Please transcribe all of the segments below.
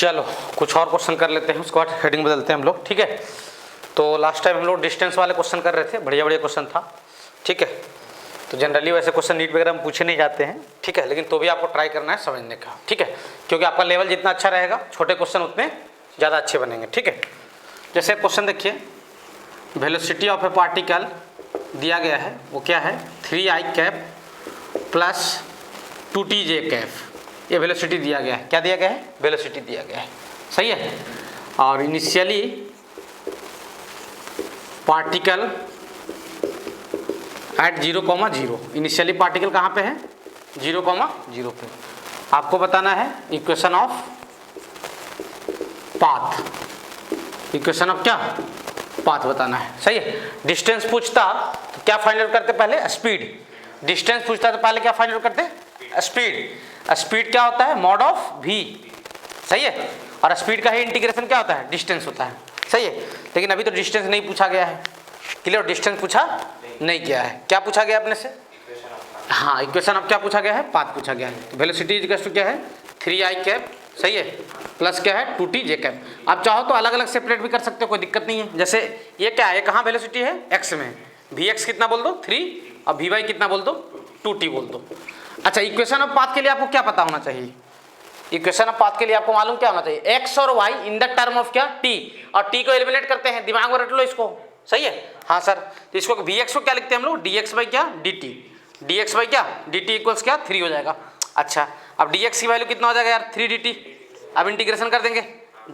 चलो कुछ और क्वेश्चन कर लेते हैं, उसके बाद हेडिंग बदलते हैं हम लोग, ठीक है। तो लास्ट टाइम हम लोग डिस्टेंस वाले क्वेश्चन कर रहे थे, बढ़िया बढ़िया क्वेश्चन था, ठीक है। तो जनरली वैसे क्वेश्चन नीट वगैरह में पूछे नहीं जाते हैं, ठीक है, लेकिन तो भी आपको ट्राई करना है समझने का, ठीक है, क्योंकि आपका लेवल जितना अच्छा रहेगा छोटे क्वेश्चन उतने ज़्यादा अच्छे बनेंगे, ठीक है। जैसे क्वेश्चन देखिए, वेलोसिटी ऑफ ए पार्टिकल दिया गया है, वो क्या है 3i cap plus 2tj cap, ये वेलोसिटी दिया गया है। क्या दिया गया है? वेलोसिटी दिया गया है, सही है। और initially particle at 0,0, initially particle कहाँ पे है? 0,0 पे। आपको बताना है equation of path, equation of क्या? पाथ बताना है, सही है। डिस्टेंस पूछता तो क्या फाइंड आउट करते? पहले स्पीड। डिस्टेंस पूछता तो पहले क्या फाइंड आउट करते? स्पीड। स्पीड क्या होता है? मॉड ऑफ v, सही है। और स्पीड का ही इंटीग्रेशन क्या होता है? डिस्टेंस होता है, सही है। लेकिन अभी तो डिस्टेंस नहीं पूछा गया है, क्लियर? डिस्टेंस पूछा नहीं गया है, क्या पूछा गया अपने से? हाँ, इक्वेशन ऑफ क्या पूछा गया है? पाथ पूछा गया है। तो वेलोसिटी इक्वल टू क्या है? 3i कैप, सही है, प्लस क्या है? 2tj cap. आप चाहो तो अलग अलग सेपरेट भी कर सकते हो, कोई दिक्कत नहीं है। जैसे ये क्या है, कहाँ वेलोसिटी है? x में, vx कितना बोल दो? 3, और vy कितना बोल दो? 2t बोल दो। अच्छा, इक्वेशन ऑफ पाथ के लिए आपको क्या पता होना चाहिए? इक्वेशन ऑफ पाथ के लिए आपको मालूम क्या होना चाहिए? x और y in the term of क्या? t, और t को एलिमिनेट करते हैं, दिमाग में रट लो इसको, सही है। हाँ सर, तो इसको vx को क्या लिखते हैं हम लोग? dx बाई क्या? dt, dx बाई क्या? dt इक्वल्स क्या? 3 हो जाएगा। अच्छा, अब dx की वैल्यू कितना हो जाएगा यार? 3dt। अब इंटीग्रेशन कर देंगे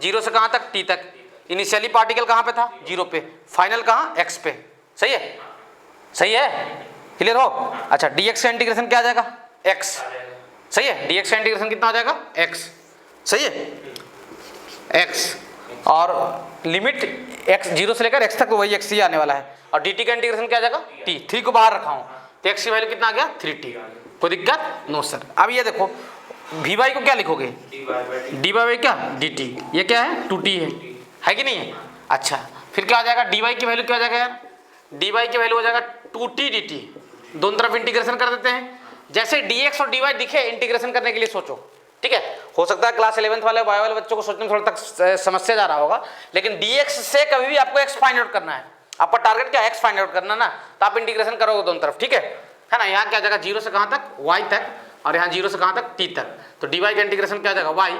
0 से कहाँ तक? t तक। इनिशियली पार्टिकल कहाँ पे था? 0 पे, फाइनल कहाँ? x पे, सही है, सही है, क्लियर हो? अच्छा, dx का इंटीग्रेशन क्या आ जाएगा? x, सही है। dx का इंटीग्रेशन कितना हो जाएगा? x, सही है, x। और लिमिट x 0 से लेकर x तक तो वही x ही आने वाला है। और dt का इंटीग्रेशन क्या आ जाएगा? t, 3 को बाहर रखा हूँ तो x की वैल्यू कितना आ गया? 3t। कोई दिक्कत? No sir. अब ये देखो, vy को क्या लिखोगे? dy बाई क्या? dt। ये क्या है? 2t है कि नहीं है? अच्छा, फिर क्या आ जाएगा? dy की वैल्यू क्या आ जाएगा यार? dy की वैल्यू हो जाएगा 2t dt। दोनों तरफ इंटीग्रेशन कर देते हैं। जैसे dx और dy दिखे इंटीग्रेशन करने के लिए सोचो, ठीक है। हो सकता है क्लास 11th वाले बायो वाले बच्चों को सोचने में थोड़ा तक समस्या जा रहा होगा, लेकिन dx से कभी भी आपको x फाइंड आउट करना है। आपका टारगेट क्या है? x फाइंड आउट करना ना, तो आप इंटीग्रेशन करोगे दोनों तरफ, ठीक है ना। यहाँ क्या जाएगा? 0 से कहाँ तक? y तक, और यहाँ 0 से कहाँ तक? t तक। तो dy का इंटीग्रेशन क्या जाएगा? y,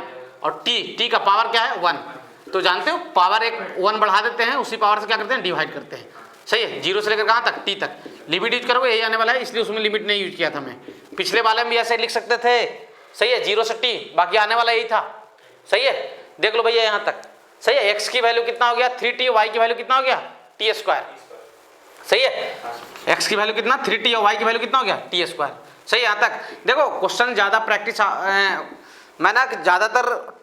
और t का पावर क्या है? 1। तो जानते हो, पावर एक 1 बढ़ा देते हैं, उसी पावर से क्या करते हैं? डिवाइड करते हैं, सही है। 0 से लेकर कहाँ तक? t तक। लिमिट यूज करोगे यही आने वाला है, इसलिए उसमें लिमिट नहीं यूज किया था मैं। पिछले वाले में भी ऐसे लिख सकते थे, सही है, 0 से t, बाकी आने वाला यही था, सही है। देख लो भैया यहाँ तक, सही है। x की वैल्यू कितना हो गया? 3t, y की वैल्यू कितना हो गया? t स्क्वायर, सही है। x की वैल्यू कितना? 3t, और y की वैल्यू कितना हो गया? t स्क्वायर, सही है। यहाँ तक देखो, क्वेश्चन ज़्यादा प्रैक्टिस मैं ना ज़्यादातर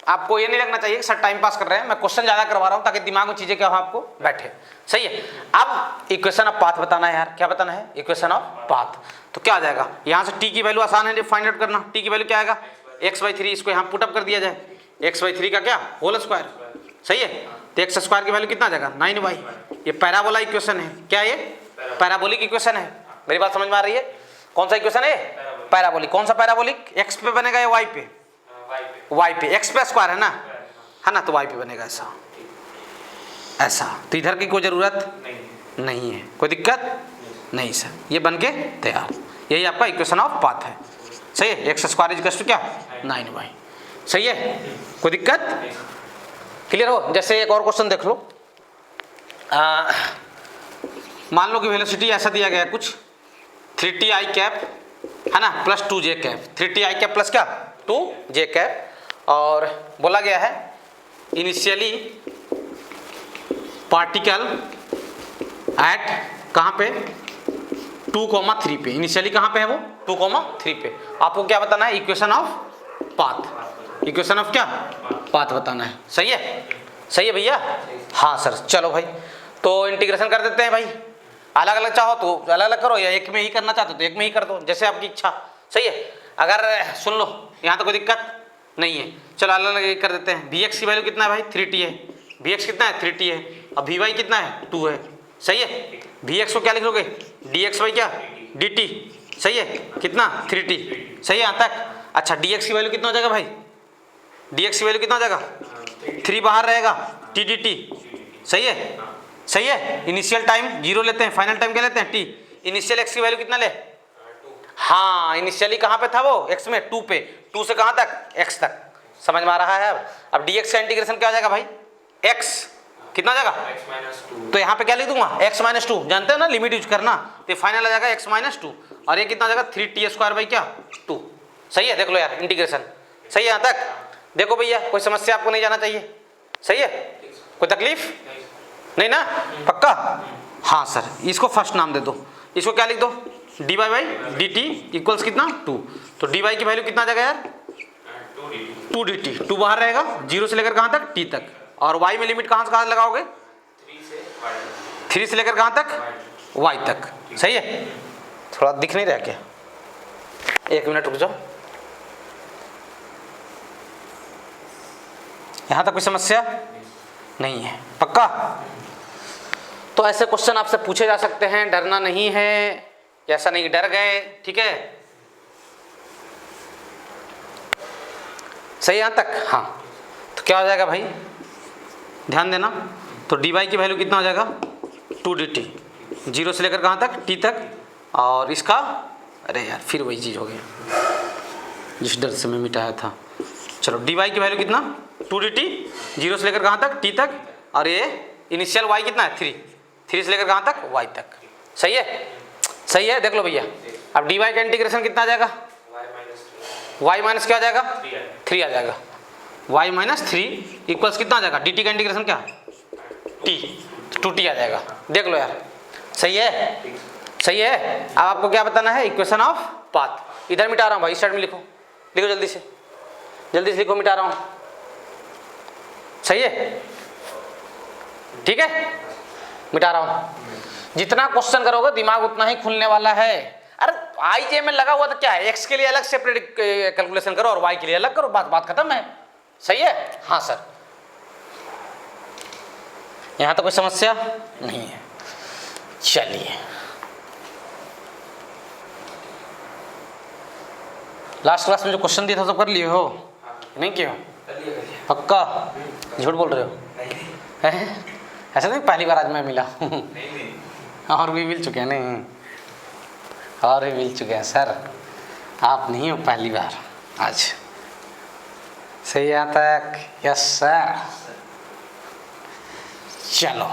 आपको ये नहीं लगना चाहिए कि सर टाइम पास कर रहे हैं, मैं क्वेश्चन ज़्यादा करवा रहा हूँ ताकि दिमाग में चीज़ें क्या हो आपको बैठे, सही है। अब इक्वेशन ऑफ पाथ बताना है यार, क्या बताना है? Equation of path. तो क्या आ जाएगा? यहाँ से t की वैल्यू आसान है फाइंड आउट करना। t की वैल्यू क्या आएगा? x/3, इसको यहाँ पुटअप कर दिया जाए, x/3 का क्या? होल स्क्वायर, सही है। तो x स्क्वायर की वैल्यू कितना आ जाएगा? 9y। ये पैराबोला इक्वेशन है, क्या ये? पैराबोलिक इक्वेशन है। मेरी बात समझ में आ रही है? कौन सा इक्वेशन है? पैराबोलिक। कौन सा पैराबोलिक? x पे बनेगा या y पे? y पे। x पे स्क्वायर है ना, तो y पे बनेगा ऐसा, ऐसा। तो इधर की कोई जरूरत नहीं है, कोई दिक्कत नहीं सर, ये बन के तैयार। यही आपका इक्वेशन ऑफ पाथ है, सही है। x square is equal to क्या? 9y, सही है, कोई दिक्कत? क्लियर हो? जैसे एक और क्वेश्चन देख लो, मान लो कि वेलोसिटी ऐसा दिया गया है कुछ 3ti कैप, है ना, plus 2j cap. 3ti cap plus क्या? 2j cap. और बोला गया है इनिशियली पार्टिकल एट कहाँ पे? 2,3 पे। इनिशियली कहाँ पे है वो? 2,3 पे। आपको क्या बताना है? Equation of path. Equation of क्या? पाथ बताना है, सही है, सही है भैया। हाँ सर, चलो भाई, तो इंटीग्रेशन कर देते हैं भाई। अलग अलग चाहो तो अलग अलग करो, या एक में ही करना चाहते हो तो एक में ही कर दो, जैसे आपकी इच्छा, सही है। अगर सुन लो, यहाँ तो कोई दिक्कत नहीं है, चलो अलग अलग कर देते हैं। vx की वैल्यू कितना है भाई? 3t है। vx कितना है? 3t है। और vy कितना है? 2 है, सही है। vx को क्या लिख लोगे? dx बाई क्या? dt, सही है। कितना? 3t, सही है यहाँ तक। अच्छा, dx की वैल्यू कितना हो जाएगा भाई? dx की वैल्यू कितना हो जाएगा 3 बाहर रहेगा t dt। सही है, सही है। इनिशियल टाइम 0 लेते हैं, फाइनल टाइम क्या लेते हैं t। इनिशियल x की वैल्यू कितना ले, हाँ इनिशियली कहाँ पे था वो x में 2 पे, 2 से कहाँ तक x तक। समझ में आ रहा है। अब dx का इंटीग्रेशन क्या हो जाएगा भाई x कितना हो जाएगा x-2। तो यहाँ पे क्या लिख दूंगा x-2, जानते हो ना लिमिट यूज करना, तो फाइनल आ जाएगा x-2 और ये कितना हो जाएगा 3t² बाई क्या 2। सही है, देख लो यार इंटीग्रेशन सही है यहाँ तक। देखो भैया कोई समस्या आपको नहीं जाना चाहिए, सही है, कोई तकलीफ नहीं ना, पक्का। हाँ सर, इसको फर्स्ट नाम दे दो, इसको क्या लिख दो dy बाई dt इक्वल्स कितना 2। तो dy की वैल्यू कितना आ जाएगा यार 2 dt, 2 बाहर रहेगा 0 से लेकर कहाँ तक t तक, और y में लिमिट कहाँ से कहाँ लगाओगे 3 से लेकर कहाँ तक y तक। सही है, थोड़ा दिख नहीं रहा क्या, 1 मिनट रुक जाओ। यहाँ तक कोई समस्या नहीं है, पक्का। तो ऐसे क्वेश्चन आपसे पूछे जा सकते हैं, डरना नहीं है, ऐसा नहीं डर गए, ठीक है। सही यहाँ तक, हाँ। तो क्या हो जाएगा भाई, ध्यान देना। तो dy की वैल्यू कितना हो जाएगा 2 dt, 0 से लेकर कहाँ तक t तक, और इसका अरे यार फिर वही चीज़ हो गया जिस डर से मैं मिटाया था। चलो dy की वैल्यू कितना 2 dt, 0 से लेकर कहाँ तक t तक, और ये इनिशियल y कितना है 3 से लेकर कहाँ तक y तक। सही है, सही है, देख लो भैया। अब dy का इंटीग्रेशन कितना आ जाएगा y माइनस क्या आ जाएगा 3 आ जाएगा, y माइनस 3 इक्वल्स कितना आ जाएगा dt का इंटीग्रेशन क्या t, 2t आ जाएगा। देख लो यार, सही है, सही है। अब आपको क्या बताना है इक्वेशन ऑफ पाथ। इधर मिटा रहा हूँ भाई, इस साइड में लिखो, लिखो जल्दी से, जल्दी से लिखो, मिटा रहा हूँ। सही है, ठीक है, मिटा रहा हूँ। जितना क्वेश्चन करोगे दिमाग उतना ही खुलने वाला है। अरे IJ में लगा हुआ तो क्या है, x के लिए अलग सेपरेट कैलकुलेशन करो और y के लिए अलग करो, बात खत्म है। सही है, हाँ सर। यहाँ तो कोई समस्या नहीं है। चलिए लास्ट क्लास में जो क्वेश्चन दिया था सब कर लिए हो नहीं किए हो, पक्का झूठ बोल रहे हो ऐसा नहीं, पहली बार आज मैं मिला और भी मिल चुके हैं, नहीं और भी मिल चुके हैं सर, आप नहीं हो पहली बार आज। सही यहाँ तक, यस सर। चलो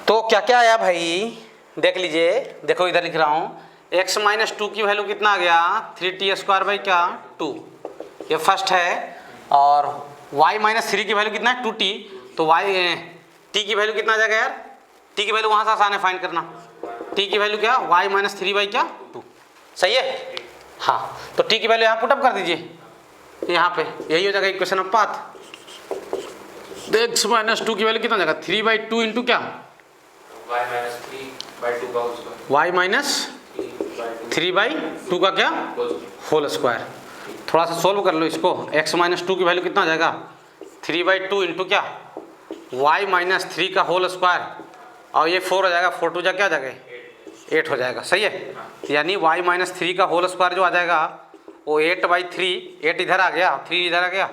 तो क्या क्या आया भाई देख लीजिए, देखो इधर लिख रहा हूँ x-2 की वैल्यू कितना आ गया 3t² बाई क्या 2, ये फर्स्ट है। और y-3 की वैल्यू कितना है 2t, तो t की वैल्यू कितना आ जाएगा यार, t की वैल्यू वहाँ से आसान है फाइंड करना, t की वैल्यू क्या y-3 बाई क्या 2। सही है, हाँ। तो t की वैल्यू यहाँ पुटअप कर दीजिए, यहाँ पे यही हो जाएगा इक्वेशन ऑफ पाथ। तो x-2 की वैल्यू कितना हो जाएगा 3/2 इंटू क्या y-3/2 का क्या होल स्क्वायर। थोड़ा सा सोल्व कर लो इसको, x-2 की वैल्यू कितना हो जाएगा 3/2 इंटू क्या y-3 का होल स्क्वायर, और ये 4 हो जाएगा, 4 2 जा क्या आ जाएगा 8 हो जाएगा। सही है, यानी y-3 का होल स्क्वायर जो आ जाएगा वो 8/3, 8 इधर आ गया 3 इधर आ गया,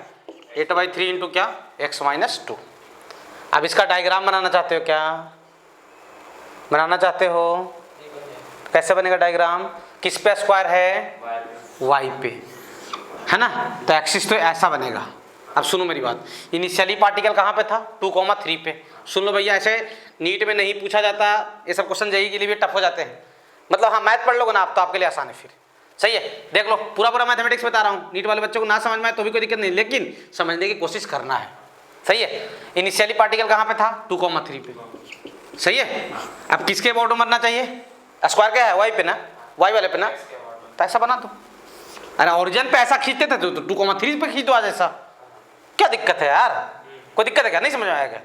8/3 इंटू क्या x-2। अब इसका डायग्राम बनाना चाहते हो क्या, बनाना चाहते हो, कैसे बनेगा डायग्राम, किस पे स्क्वायर है y पे, है ना। तो एक्सिस तो ऐसा बनेगा। अब सुनो मेरी बात, इनिशियली पार्टिकल कहाँ पे था 2,3 पे। सुन लो भैया, ऐसे नीट में नहीं पूछा जाता, ये सब क्वेश्चन जेईई के लिए भी टफ हो जाते हैं, मतलब हाँ मैथ पढ़ लोगे ना आप तो आपके लिए आसान है फिर। सही है, देख लो पूरा मैथमेटिक्स बता रहा हूँ, नीट वाले बच्चों को ना समझ में आए तो भी कोई दिक्कत नहीं, लेकिन समझने की कोशिश करना है। सही है, इनिशियली पार्टिकल कहाँ पे था 2,3 पे। सही है, अब किसके अबाउट मरना चाहिए, स्क्वायर क्या है y पे ना, y वाले पे ना, तो ऐसा बना दो। अरे ओरिजिन पे ऐसा खींचते थे तो 2,3 पे खींच दो आज, ऐसा क्या दिक्कत है यार, कोई दिक्कत है क्या, नहीं समझ में आएगा।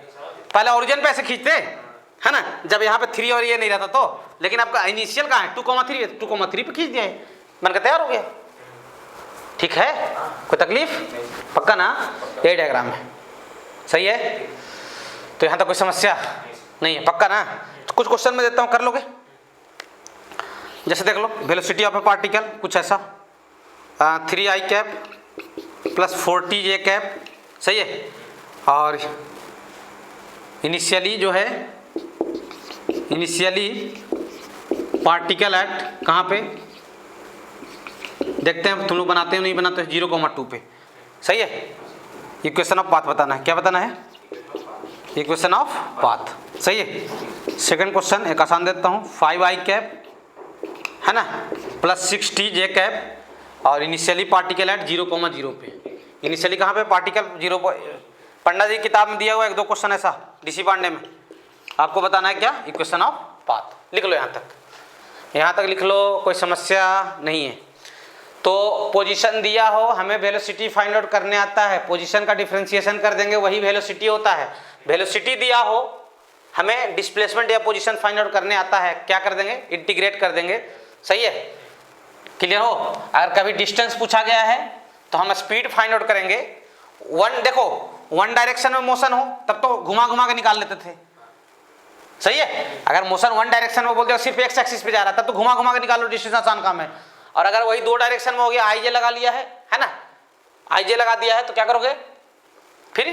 पहले ओरिजिन पे ऐसे खींचते है ना, जब यहाँ पे 3 और ये नहीं रहता तो, लेकिन आपका इनिशियल कहाँ है 2,3 पे खींच दिया है, बनकर तैयार हो गया। ठीक है, कोई तकलीफ, पक्का ना, यही डायग्राम है। सही है, तो यहाँ तक कोई समस्या नहीं है, पक्का ना। तो कुछ क्वेश्चन में देता हूँ, कर लोगे। जैसे देख लो वेलोसिटी ऑफ ए पार्टिकल कुछ ऐसा 3i कैप प्लस 40 जे कैप, सही है। और इनिशियली जो है, इनिशियली पार्टिकल एट कहाँ पे, देखते हैं तुम लोग बनाते हो नहीं बनाते, 0,2 पे, सही है। इक्वेशन ऑफ पाथ बताना है, क्या बताना है, इक्वेशन ऑफ पाथ, सही है। सेकंड क्वेश्चन एक आसान देता हूँ, 5i कैप है ना प्लस 6t जे कैप और इनिशियली पार्टिकल एट 0,0 पे। इनिशियली कहाँ पे, पार्टिकल 0, पंडा जी किताब में दिया हुआ 1-2 क्वेश्चन ऐसा डीसी पांडे में, आपको बताना है क्या, इक्वेशन ऑफ पाथ। लिख लो यहाँ तक लिख लो, कोई समस्या नहीं है। तो पोजीशन दिया हो, हमें वेलोसिटी फाइंड आउट करने आता है, पोजीशन का डिफरेंशिएशन कर देंगे, वही वेलोसिटी होता है। वेलोसिटी दिया हो, हमें डिस्प्लेसमेंट या पोजीशन फाइंड आउट करने आता है, क्या कर देंगे, इंटीग्रेट कर देंगे, सही है। क्लियर हो। अगर कभी डिस्टेंस पूछा गया है तो हम स्पीड फाइंड आउट करेंगे। देखो 1 डायरेक्शन में मोशन हो तब तो घुमा घुमा के निकाल लेते थे, सही है। अगर मोशन 1 डायरेक्शन में बोलते हो सिर्फ एक्स एक्सिस पे जा रहा है तब तो घुमा घुमा के निकाल लो, डिस्टेंस आसान काम है। और अगर वही 2 डायरेक्शन में हो गया, आई जे लगा लिया है ना, आई जे लगा दिया है तो क्या करोगे, फिर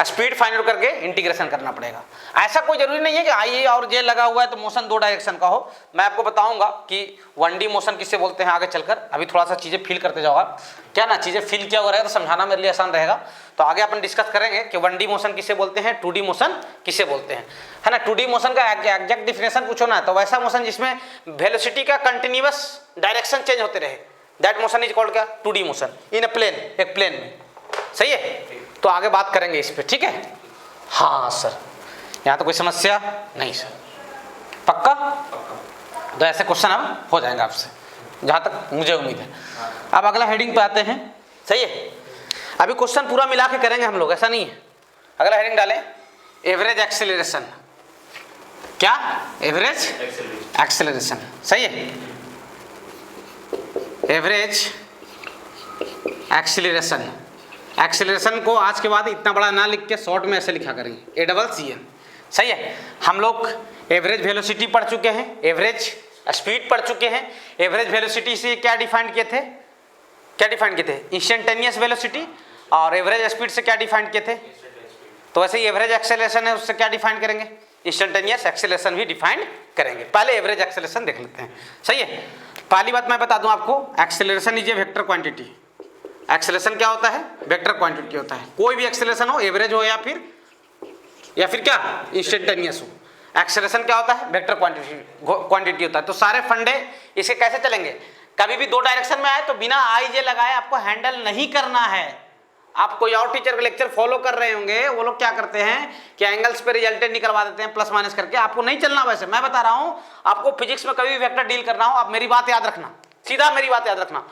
स्पीड फाइंड आउट करके इंटीग्रेशन करना पड़ेगा। ऐसा कोई जरूरी नहीं है कि आई और जे लगा हुआ है तो मोशन 2 डायरेक्शन का हो। मैं आपको बताऊंगा कि 1D मोशन किससे बोलते हैं आगे चलकर। अभी थोड़ा सा चीजें फील करते जाओ आप, क्या ना चीजें फील किया हो रहेगा तो समझाना मेरे लिए आसान रहेगा। तो आगे अपन डिस्कस करेंगे कि 1D मोशन किसे बोलते हैं, 2D मोशन किसे बोलते हैं, है ना। 2D मोशन का एग्जैक्ट डिफिनेशन पूछो ना तो वैसा मोशन जिसमें वेलोसिटी का कंटिन्यूअस डायरेक्शन चेंज होते रहे, दैट मोशन इज कॉल्ड क्या, 2D motion in a plane, एक प्लेन में, सही है। तो आगे बात करेंगे इस पे, ठीक है। हाँ सर, यहाँ तो कोई समस्या नहीं सर, पक्का। तो ऐसे क्वेश्चन अब हो जाएंगे आपसे, जहाँ तक मुझे उम्मीद है। अब अगला हेडिंग पे आते हैं, सही है। अभी क्वेश्चन पूरा मिला के करेंगे हम लोग, ऐसा नहीं है। अगला हेडिंग डालें, एवरेज एक्सेलरेशन। क्या, एवरेज एक्सेलरेशन, सही है। एवरेज एक्सेलरेशन, एक्सेलरेशन को आज के बाद इतना बड़ा ना लिख के शॉर्ट में ऐसे लिखा करेंगे, ACCN, सही है। हम लोग एवरेज वेलोसिटी पढ़ चुके हैं, एवरेज स्पीड पढ़ चुके हैं। एवरेज वेलोसिटी से क्या डिफाइन किए थे, इंस्टेंटेनियस वेलोसिटी, और एवरेज स्पीड से क्या डिफाइन किए थे। तो वैसे ही एवरेज एक्सेलरेशन है, उससे क्या डिफाइन करेंगे, इंस्टेंटेनियस एक्सेलरेशन भी डिफाइन करेंगे। पहले एवरेज एक्सेलरेशन देख लेते हैं, सही है। पहली बात मैं बता दूं आपको, acceleration is a vector quantity. Acceleration क्या होता है, वेक्टर क्वांटिटी होता है। कोई भी एक्सेलरेशन हो, एवरेज हो या फिर क्या इंस्टेंटेनियस हो, एक्सेलरेशन क्या होता है, वेक्टर क्वांटिटी होता है। तो सारे फंडे इसके कैसे चलेंगे, कभी भी 2 डायरेक्शन में आए तो बिना आई जे लगाए आपको हैंडल नहीं करना है। आप कोई और टीचर का लेक्चर फॉलो कर रहे होंगे, वो लोग क्या करते हैं कि एंगल्स पे रिजल्टेंट निकलवा देते हैं प्लस माइनस करके। आपको नहीं चलना वैसे, मैं बता रहा हूँ आपको फिजिक्स में कभी भी वेक्टर डील करना हो, आप मेरी बात याद रखना, सीधा मेरी बात याद रखना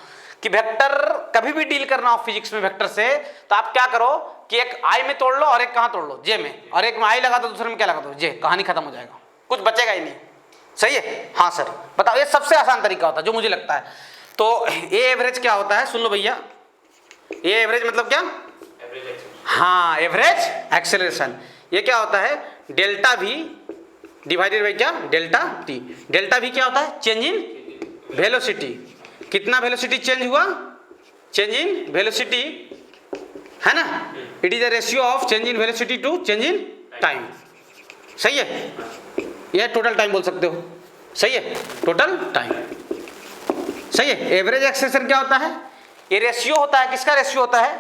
कि वेक्टर कभी भी डील करना हो फिजिक्स में वेक्टर से, तो आप क्या करो कि एक आई में तोड़ लो और एक कहाँ तोड़ लो, जे में, और एक में आई लगा दो, दूसरे में क्या लगा दो, जे, कहानी खत्म हो जाएगा, कुछ बचेगा ही नहीं, सही है। हाँ सर बताओ, ये सबसे आसान तरीका होता है जो मुझे लगता है। तो ये एवरेज क्या होता है, सुन लो भैया, ये एवरेज मतलब क्या, हाँ एवरेज एक्सेलरेशन। ये क्या होता है, डेल्टा वी डिवाइडेड बाई क्या, डेल्टा टी। डेल्टा वी क्या होता है, चेंज इन वेलोसिटी। कितना वेलोसिटी चेंज हुआ, चेंज इन वेलोसिटी, है ना। It is a ratio of change in velocity to change in time, सही है। यह टोटल टाइम बोल सकते हो, सही है, टोटल टाइम, सही है। एवरेज एक्सेलरेशन क्या होता है, ये रेशियो होता है, किसका रेशियो होता है,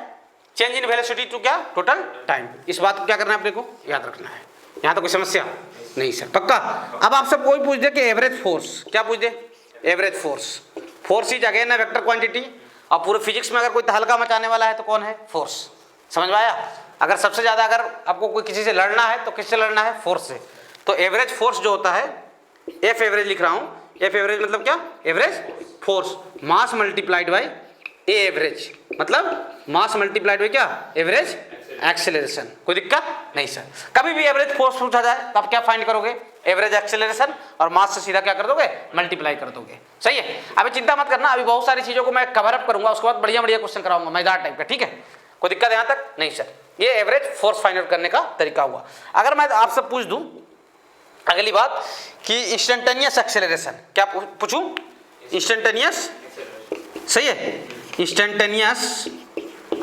चेंज इन वेलोसिटी टू क्या, टोटल टाइम। इस बात को क्या करना है अपने को याद रखना है, यहाँ तो कोई समस्या नहीं सर, पक्का। अब आपसे कोई पूछ दे कि एवरेज फोर्स, क्या पूछ दे, average force. Force is again है वेक्टर क्वांटिटी, और पूरे फिजिक्स में अगर कोई तहलका मचाने वाला है तो कौन है, फोर्स। समझ में आया। अगर सबसे ज्यादा अगर आपको कोई किसी से लड़ना है तो किससे लड़ना है, फोर्स से। तो एवरेज फोर्स जो होता है, एफ एवरेज लिख रहा हूँ, एफ एवरेज मतलब क्या, average force, mass multiplied by A average, मतलब मास मल्टीप्लाइड बाई क्या, एवरेज एक्सेलरेशन। कोई दिक्कत नहीं सर। कभी भी एवरेज फोर्स पूछा जाए तो आप क्या फाइंड करोगे, एवरेज एक्सेलरेशन, और मास से सीधा क्या कर दोगे, मल्टीप्लाई कर दोगे, सही है। अभी चिंता मत करना, अभी बहुत सारी चीजों को मैं कवर अप करूंगा, उसके बाद बढ़िया बढ़िया क्वेश्चन कराऊंगा मजेदार टाइप का, ठीक है। कोई दिक्कत यहाँ तक नहीं सर। ये एवरेज फोर्स फाइंड आउट करने का तरीका हुआ। अगर मैं आपसे पूछ दूं अगली बात कि इंस्टेंटेनियस एक्सेलरेशन, क्या पूछूं, इंस्टेंटेनियस, सही है, इंस्टेंटेनियस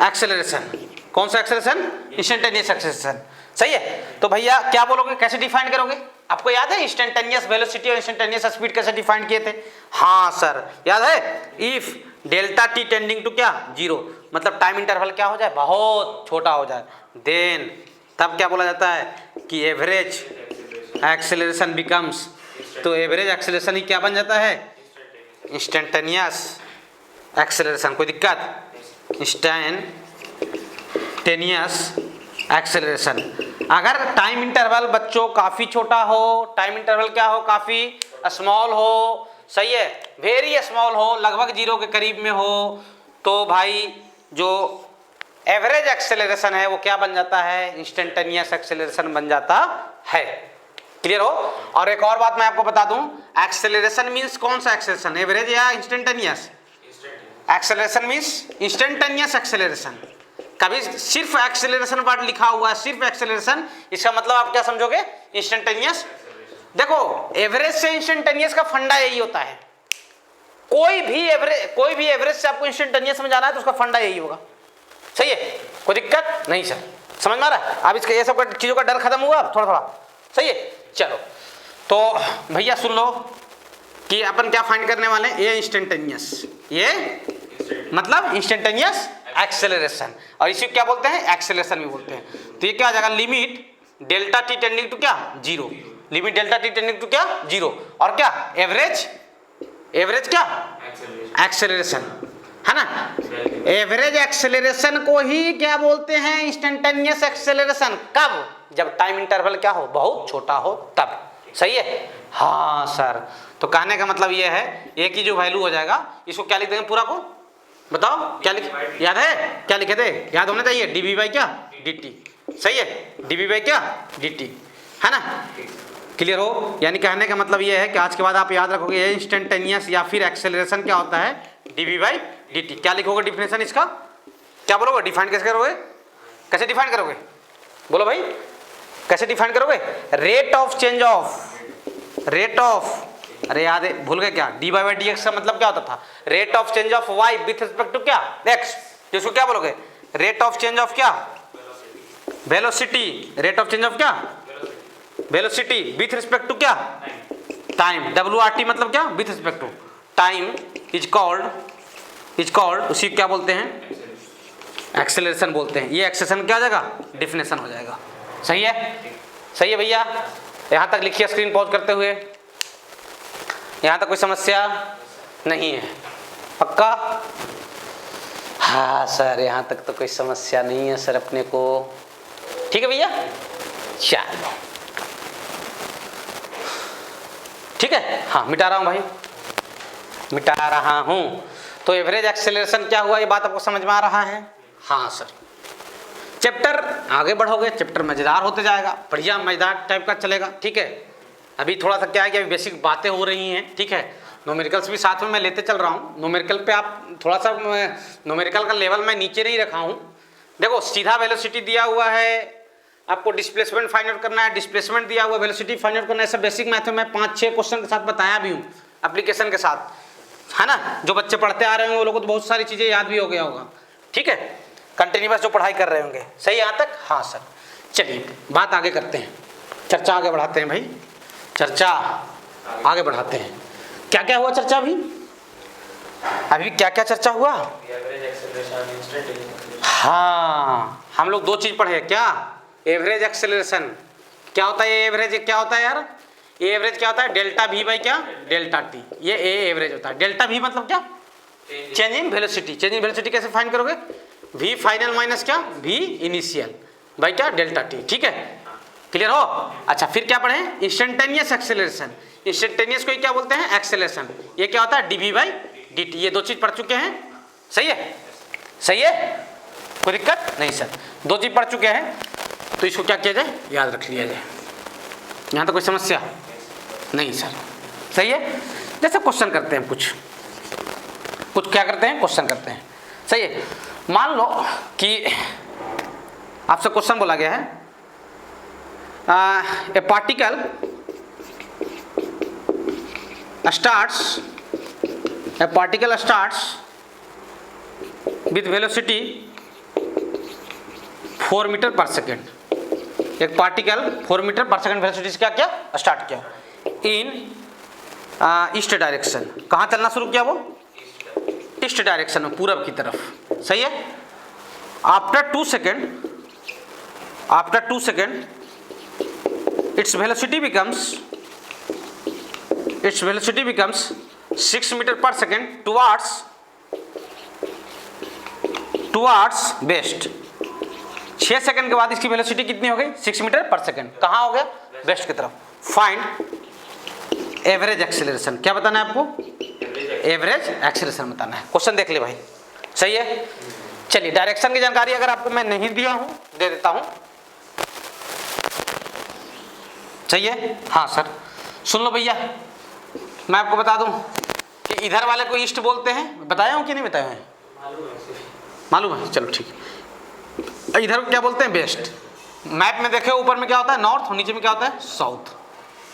एक्सेलरेशन। कौन सा एक्सेलरेशन? Instantaneous acceleration. सही है। तो भैया क्या बोलोगे, कैसे डिफाइन करोगे? आपको याद है इंस्टेंटेनियस वेलोसिटी और इंस्टेंटेनियस स्पीड कैसे डिफाइन किए थे? हाँ सर याद है। If delta T tending to क्या? 0, मतलब टाइम इंटरवल क्या हो जाए? बहुत छोटा हो जाए, देन तब क्या बोला जाता है कि एवरेज एक्सेलरेशन बिकम्स, तो एवरेज एक्सेलरेशन ही क्या बन जाता है? Instantaneous acceleration. कोई दिक्कत? Instantaneous acceleration. अगर टाइम इंटरवल बच्चों काफ़ी छोटा हो, टाइम इंटरवल क्या हो? काफ़ी स्मॉल हो, सही है, वेरी स्मॉल हो, लगभग 0 के करीब में हो, तो भाई जो एवरेज एक्सेलरेशन है वो क्या बन जाता है? इंस्टेंटेनियस एक्सेलरेशन बन जाता है। क्लियर हो? और एक और बात मैं आपको बता दूं, एक्सेलरेशन मीन्स कौन सा एक्सेलरेशन? एवरेज या instantaneous? Acceleration means instantaneous acceleration. कभी सिर्फ एक्सेलरेशन वर्ड लिखा हुआ है, सिर्फ एक्सेलरेशन, इसका मतलब आप क्या समझोगे? इंस्टेंटेनियस। देखो एवरेज से इंस्टेंटेनियस का फंडा यही होता है। कोई भी एवरेज से आपको इंस्टेंटेनियस में जाना है तो उसका फंडा यही होगा। सही है, कोई दिक्कत नहीं सर, समझ में आ रहा है? अब इसका ये सब चीजों का डर खत्म हुआ थोड़ा थोड़ा। सही है, चलो तो भैया सुन लो कि अपन क्या फाइंड करने वाले हैं? ये इंस्टेंटेनियस, ये मतलब इंस्टेंटेनियस एक्सेलरेशन, और इसी को क्या बोलते हैं? एक्सेलरेशन भी बोलते हैं। तो ये क्या आ जाएगा? Limit delta T tending to क्या? 0, limit delta T tending to क्या? 0, और क्या? एवरेज क्या? एक्सेलरेशन, है ना? एवरेज एक्सेलरेशन को ही क्या बोलते हैं? Instantaneous acceleration. कब? जब टाइम इंटरवल क्या हो? बहुत छोटा हो तब। सही है, हाँ सर। तो कहने का मतलब ये है, ए की जो वैल्यू हो जाएगा, इसको क्या लिख देंगे पूरा को? बताओ क्या लिख, याद है क्या लिखे थे? याद होना चाहिए, dv बाई क्या? dt। सही है, dv बाई क्या? dt, है ना? क्लियर हो? यानी कहने का मतलब ये है कि आज के बाद आप याद रखोगे ये इंस्टेंटेनियस या फिर एक्सेलरेशन क्या होता है? dv by dt। क्या लिखोगे डिफिनेशन इसका? क्या बोलोगे? डिफाइन कैसे करोगे? कैसे डिफाइन करोगे? बोलो भाई, कैसे डिफाइन करोगे? रेट ऑफ चेंज ऑफ, अरे याद है, भूल गए क्या? dy बाई dx का मतलब क्या होता था? Rate of change of y with respect to क्या? x। जिसको क्या बोलोगे? रेट ऑफ चेंज ऑफ क्या? Velocity. Rate of change of क्या? वेलोसिटी विथ रिस्पेक्ट टू क्या? टाइम। WRT मतलब क्या? With respect to time is called उसी क्या बोलते हैं? एक्सेलरेशन बोलते हैं। ये एक्सेलरेशन क्या हो जाएगा? डिफिनेशन हो जाएगा। सही है, सही है भैया। यहाँ तक लिखिए स्क्रीन पॉज करते हुए। यहाँ तक कोई समस्या नहीं है? पक्का? हाँ सर, यहाँ तक तो कोई समस्या नहीं है सर अपने को। ठीक है भैया, चलो ठीक है। हाँ मिटा रहा हूँ भाई, मिटा रहा हूँ। तो एवरेज एक्सेलरेशन क्या हुआ, ये बात आपको समझ में आ रहा है? हाँ सर। चैप्टर आगे बढ़ोगे, चैप्टर मजेदार होते जाएगा, बढ़िया मजेदार टाइप का चलेगा। ठीक है, अभी थोड़ा सा क्या है कि अभी बेसिक बातें हो रही हैं। ठीक है, न्यूमेरिकल्स भी साथ में मैं लेते चल रहा हूँ। न्यूमेरिकल पे आप थोड़ा सा, न्यूमेरिकल का लेवल मैं नीचे नहीं रखा हूँ। देखो सीधा वेलोसिटी दिया हुआ है, आपको डिस्प्लेसमेंट फाइंड आउट करना है, डिस्प्लेसमेंट दिया हुआ, वेलोसिटी फाइंड आउट करना है। सब बेसिक मैथ में 5-6 क्वेश्चन के साथ बताया भी हूँ, एप्लीकेशन के साथ, है ना? जो बच्चे पढ़ते आ रहे होंगे वो लोगों को तो बहुत सारी चीज़ें याद भी हो गया होगा। ठीक है, कंटिन्यूअस जो पढ़ाई कर रहे होंगे। सही यहाँ तक? हाँ सर। चलिए बात आगे करते हैं, चर्चा आगे बढ़ाते हैं भाई, चर्चा आगे बढ़ाते हैं। क्या क्या हुआ चर्चा? अभी क्या क्या चर्चा हुआ? हाँ, हम लोग 2 चीज पढ़े। क्या? एवरेज एक्सेलरेशन क्या होता है? एवरेज क्या होता है यार? एवरेज क्या होता है? डेल्टा v बाई क्या? Delta T. ये ए एवरेज होता है। डेल्टा v मतलब क्या? Change in velocity. Change in velocity कैसे फाइंड करोगे? v फाइनल माइनस क्या? v इनिशियल बाई क्या? Delta T. ठीक है, क्लियर हो? अच्छा, फिर क्या पढ़े? Instantaneous acceleration. इंस्टेंटेनियस को क्या बोलते हैं? एक्सेलरेशन। ये क्या होता है? dv by dt। ये 2 चीज पढ़ चुके हैं। सही है, सही है, कोई दिक्कत नहीं सर। 2 चीज पढ़ चुके हैं, तो इसको क्या किया जाए? याद रख लिया जाए। यहाँ तो कोई समस्या नहीं सर। सही है, जैसे क्वेश्चन करते हैं, कुछ क्या करते हैं? क्वेश्चन करते हैं। सही है, मान लो कि आपसे क्वेश्चन बोला गया है, a particle starts with velocity 4 metre per second, एक particle 4 metre per second velocity से क्या किया, स्टार्ट किया इन ईस्ट डायरेक्शन। कहाँ चलना शुरू किया वो, ईस्ट डायरेक्शन में, पूरब की तरफ, सही है। After 2 second its velocity becomes 6 metre per second towards west. 6 second के बाद इसकी वेलोसिटी कितनी हो गई, 6 मीटर पर सेकेंड, कहाँ हो गया, वेस्ट की तरफ। फाइंड एवरेज एक्सेलरेशन, क्या बताना है आपको, एवरेज एक्सेलरेशन बताना है। क्वेश्चन देख ले भाई, सही है। चलिए डायरेक्शन की जानकारी अगर आपको मैं नहीं दिया हूं, दे देता हूं, सही है। हाँ सर सुन लो भैया, मैं आपको बता दूं कि इधर वाले को ईस्ट बोलते हैं, बताया हूं कि नहीं बताया है, मालूम है, चलो ठीक है। इधर को क्या बोलते हैं, वेस्ट। मैप में देखे ऊपर में क्या होता है, नॉर्थ, और नीचे में क्या होता है, साउथ,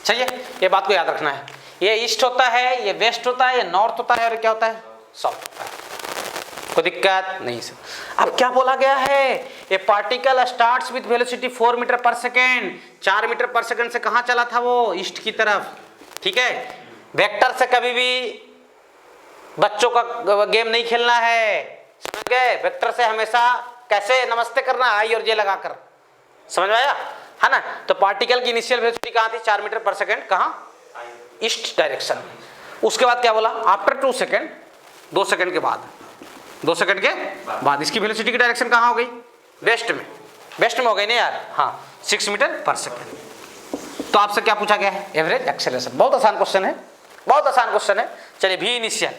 सही है। ये बात को याद रखना है, ये ईस्ट होता है, ये वेस्ट होता है, ये नॉर्थ होता है, और क्या होता है, साउथ होता है। कोई दिक्कत नहीं सर। अब क्या बोला गया है, a particle starts with velocity 4 metre per second, 4 metre per second से कहाँ चला था वो, ईस्ट की तरफ, ठीक है। वेक्टर से कभी भी बच्चों का गेम नहीं खेलना है, समझ गए। वेक्टर से हमेशा कैसे नमस्ते करना, आई और जे लगाकर, समझ में आया, है ना। तो पार्टिकल की इनिशियल वेलोसिटी कहाँ थी, 4 मीटर पर सेकेंड, कहाँ, ईस्ट डायरेक्शन। उसके बाद क्या बोला, आफ्टर 2 सेकेंड, 2 सेकेंड के बाद, 2 सेकंड के बाद इसकी वेलोसिटी की डायरेक्शन कहाँ हो गई, वेस्ट में, वेस्ट में हो गई ना यार, हाँ 6 मीटर पर सेकंड। तो आपसे क्या पूछा गया है, एवरेज एक्सेलरेशन। बहुत आसान क्वेश्चन है, बहुत आसान क्वेश्चन है। चलिए भी इनिशियल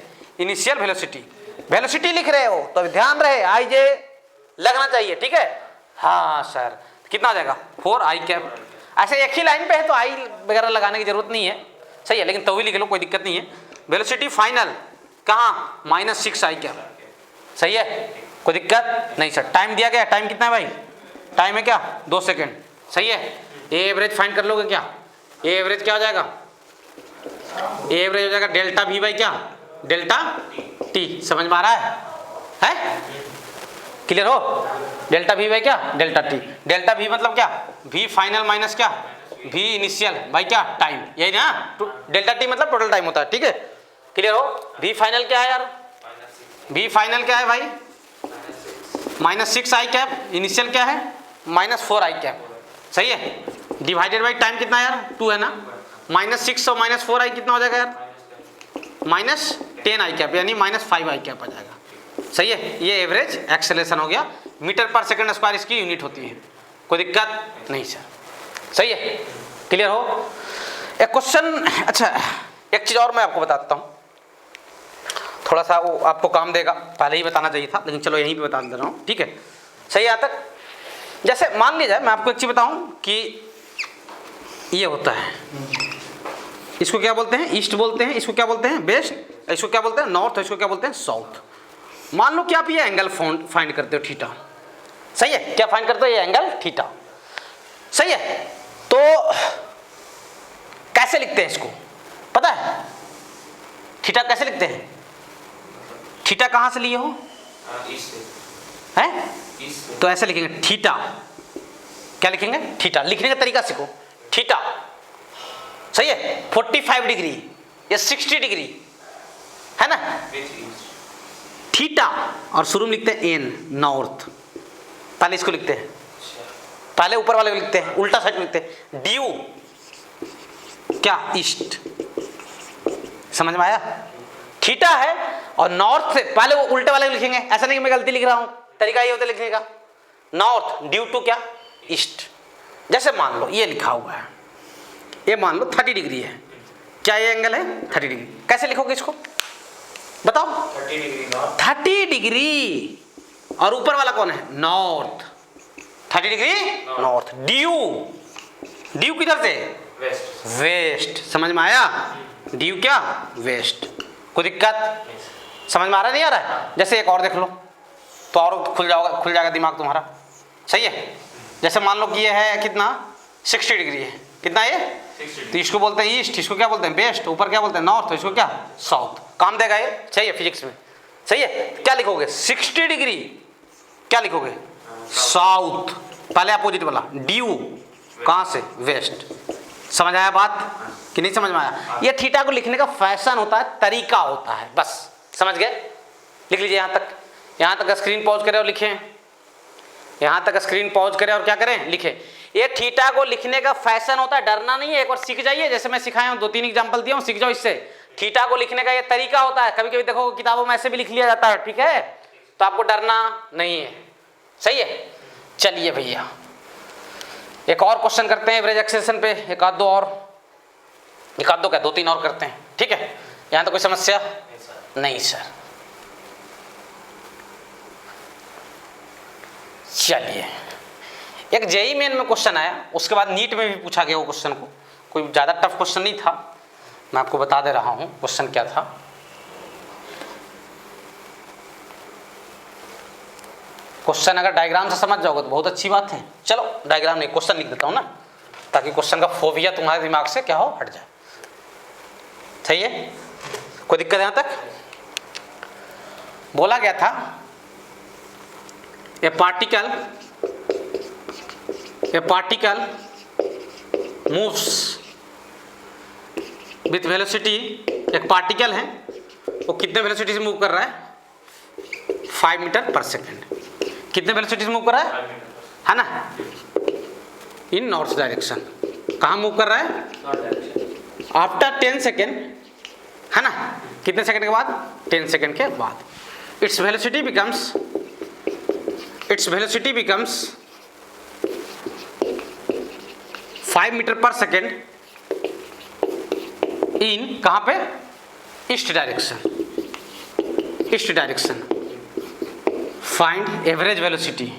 वेलोसिटी लिख रहे हो तो ध्यान रहे आई जे लगना चाहिए, ठीक है। हाँ सर कितना आ जाएगा, 4 आई कैप। ऐसे एक ही लाइन पे है तो आई वगैरह लगाने की जरूरत नहीं है, सही है, लेकिन तो भी लिख लो, कोई दिक्कत नहीं है। वेलोसिटी फाइनल कहाँ, -6 आई कैप, सही है, कोई दिक्कत नहीं सर। टाइम दिया गया, टाइम कितना है भाई, टाइम है क्या, 2 सेकेंड, सही है। ए एवरेज फाइंड कर लोगे क्या, ए एवरेज क्या हो जाएगा, ए एवरेज हो जाएगा डेल्टा V बाई क्या, डेल्टा टी। समझ में आ रहा है क्लियर हो, डेल्टा V बाई क्या, डेल्टा टी। डेल्टा V मतलब क्या, V फाइनल माइनस क्या, V इनिशियल बाई क्या, टाइम, यही ना। डेल्टा टी मतलब टोटल टाइम होता है, ठीक है, क्लियर हो। V फाइनल क्या है यार, V फाइनल क्या है भाई, -6 आई कैप, इनिशियल क्या है, -4 आई कैप, सही है। डिवाइडेड बाई टाइम कितना यार, 2 है ना, -6 और -4 आई कितना हो जाएगा यार, -10 आई कैप, यानी -5 आई कैप आ जाएगा, सही है। ये एवरेज एक्सेलरेशन हो गया, मीटर पर सेकंड स्क्वायर इसकी यूनिट होती है, कोई दिक्कत नहीं सर, सही है, क्लियर हो। एक क्वेश्चन, अच्छा एक चीज़ और मैं आपको बताता हूँ, थोड़ा सा वो आपको काम देगा, पहले ही बताना चाहिए था, लेकिन चलो यहीं पे बता दे रहा हूँ, ठीक है, सही है। यहाँ तक जैसे मान लिया जाए, मैं आपको एक चीज़ बताऊँ कि ये होता है, इसको क्या बोलते हैं, ईस्ट बोलते हैं, इसको क्या बोलते हैं, वेस्ट, इसको क्या बोलते हैं, नॉर्थ, इसको क्या बोलते हैं, साउथ। मान लो कि आप ये एंगल फाइंड करते हो थीटा, सही है, क्या फाइंड करते हो, ये एंगल थीटा, सही है। तो कैसे लिखते हैं इसको, पता है थीटा कैसे लिखते हैं, थीटा कहाँ से लिए हो, हैं, तो ऐसे लिखेंगे थीटा, क्या लिखेंगे, थीटा। लिखने का तरीका सीखो, थीटा, सही है, 45 डिग्री या 60 डिग्री, है ना, थीटा, और शुरू में लिखते हैं एन, नॉर्थ, पहले इसको लिखते हैं, पहले ऊपर वाले को लिखते हैं, उल्टा साइड में लिखते हैं, ड्यू क्या, ईस्ट, समझ में आया। थीटा है और नॉर्थ से पहले वो उल्टे वाले को लिखेंगे, ऐसा नहीं कि मैं गलती लिख रहा हूं, तरीका ये होता है लिखने का, नॉर्थ ड्यू टू क्या, ईस्ट। जैसे मान लो ये लिखा हुआ है, ये मान लो 30 डिग्री है, क्या ये एंगल है 30 डिग्री, कैसे लिखोगे इसको बताओ, 30 डिग्री, और ऊपर वाला कौन है, नॉर्थ, 30 डिग्री नॉर्थ, ड्यू किधर से, वेस्ट, समझ में आया, ड्यू क्या, वेस्ट, कोई दिक्कत, समझ में आ रहा नहीं आ रहा है। जैसे एक और देख लो तो और खुल जाएगा दिमाग तुम्हारा, सही है। जैसे मान लो कि ये है कितना, 60 डिग्री है, कितना ये, तो इसको बोलते हैं ईस्ट, इसको क्या बोलते हैं वेस्ट, ऊपर क्या बोलते हैं नॉर्थ, इसको क्या साउथ, काम देगा ये, सही है, फिजिक्स में, सही है। क्या लिखोगे 60 डिग्री, क्या लिखोगे साउथ, पहले अपोजिट वाला ड्यू कहाँ से, वेस्ट। समझ आया बात कि नहीं समझ में आया? ये थीटा को लिखने का फैशन होता है, तरीका होता है, बस समझ गए? लिख लीजिए यहाँ तक स्क्रीन पॉज करें और लिखें, यहाँ तक स्क्रीन पॉज करें और क्या करें, लिखें। ये थीटा को लिखने का फैशन होता है, डरना नहीं है, एक बार सीख जाइए, जैसे मैं सिखाया हूँ, 2-3 एग्जाम्पल दिया हूँ, सीख जाओ इससे। थीटा को लिखने का ये तरीका होता है, कभी कभी देखो किताबों में ऐसे भी लिख लिया जाता है, ठीक है, तो आपको डरना नहीं है, सही है। चलिए भैया एक और क्वेश्चन करते हैं एवरेज एक्सेलेरेशन पे, एक आध दो क्या 2-3 और करते हैं, ठीक है। यहाँ तो कोई समस्या नहीं सर। चलिए एक जेईई मेन में क्वेश्चन आया, उसके बाद नीट में भी पूछा गया वो क्वेश्चन को, कोई ज़्यादा टफ क्वेश्चन नहीं था, मैं आपको बता दे रहा हूँ क्वेश्चन क्या था। क्वेश्चन अगर डायग्राम से समझ जाओगे तो बहुत अच्छी बात है। चलो डायग्राम नहीं, क्वेश्चन लिख देता हूँ ना, ताकि क्वेश्चन का फोबिया तुम्हारे दिमाग से क्या हो, हट जाए। सही है, कोई दिक्कत है यहाँ तक? बोला गया था ए पार्टिकल मूव्स विथ वेलोसिटी, एक पार्टिकल है वो कितने वेलोसिटी से मूव कर रहा है, 5 मीटर पर सेकेंड। कितने वेलोसिटी से मूव कर रहा है ना, इन नॉर्थ डायरेक्शन। कहाँ मूव कर रहा है, आफ्टर 10 सेकेंड, है ना, कितने सेकेंड के बाद, 10 सेकेंड के बाद। Its velocity becomes 5 metre per second in, कहाँ पे, east direction. Find average velocity,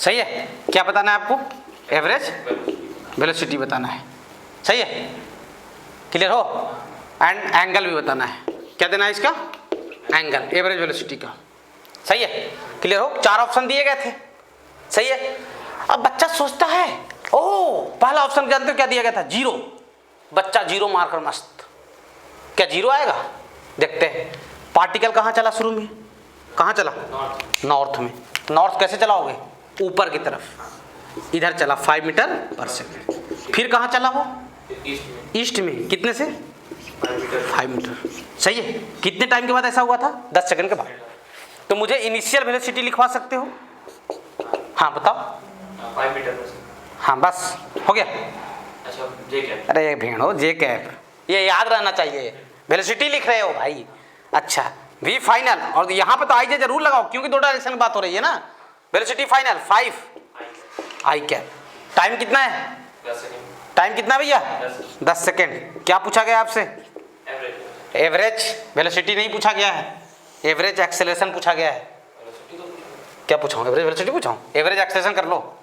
सही है। क्या बताना है आपको, एवरेज वेलोसिटी बताना है, सही है, क्लियर हो। एंड एंगल भी बताना है, क्या देना है इसका, एंगल एवरेज वेलोसिटी का, सही है, क्लियर हो। 4 ऑप्शन दिए गए थे, सही है। अब बच्चा सोचता है ओ पहला ऑप्शन जानते हो क्या दिया गया था, 0। बच्चा 0 मारकर मस्त, क्या 0 आएगा, देखते हैं। पार्टिकल कहाँ चला शुरू में, कहाँ चला, नॉर्थ में। नॉर्थ कैसे चलाओगे, ऊपर की तरफ, इधर चला 5 मीटर पर सेकेंड। फिर कहाँ चला वो, ईस्ट में, कितने से, 5 मीटर, सही है। कितने टाइम के बाद ऐसा हुआ था, 10 सेकेंड के बाद। तो मुझे इनिशियल वेलोसिटी लिखवा सकते हो, हाँ बताओ। 5 मीटर, हाँ बस हो गया। अच्छा जे कैप, अरे भेड़ो जे कैप, ये याद रहना चाहिए, वेलोसिटी लिख रहे हो भाई। अच्छा वी फाइनल, और यहाँ पे तो आई जे जरूर लगाओ, क्योंकि 2 डायरेक्शन की बात हो रही है ना। वेलोसिटी फाइनल 5 आई कैप। टाइम कितना है, 10 सेकंड, टाइम कितना भैया, 10 सेकेंड। क्या पूछा गया आपसे, एवरेज वेलोसिटी नहीं पूछा गया है, एवरेज एक्सेलरेशन पूछा गया है। क्या पूछा, एवरेज वेलोसिटी पूछा, एवरेज एक्सेलरेशन कर लो,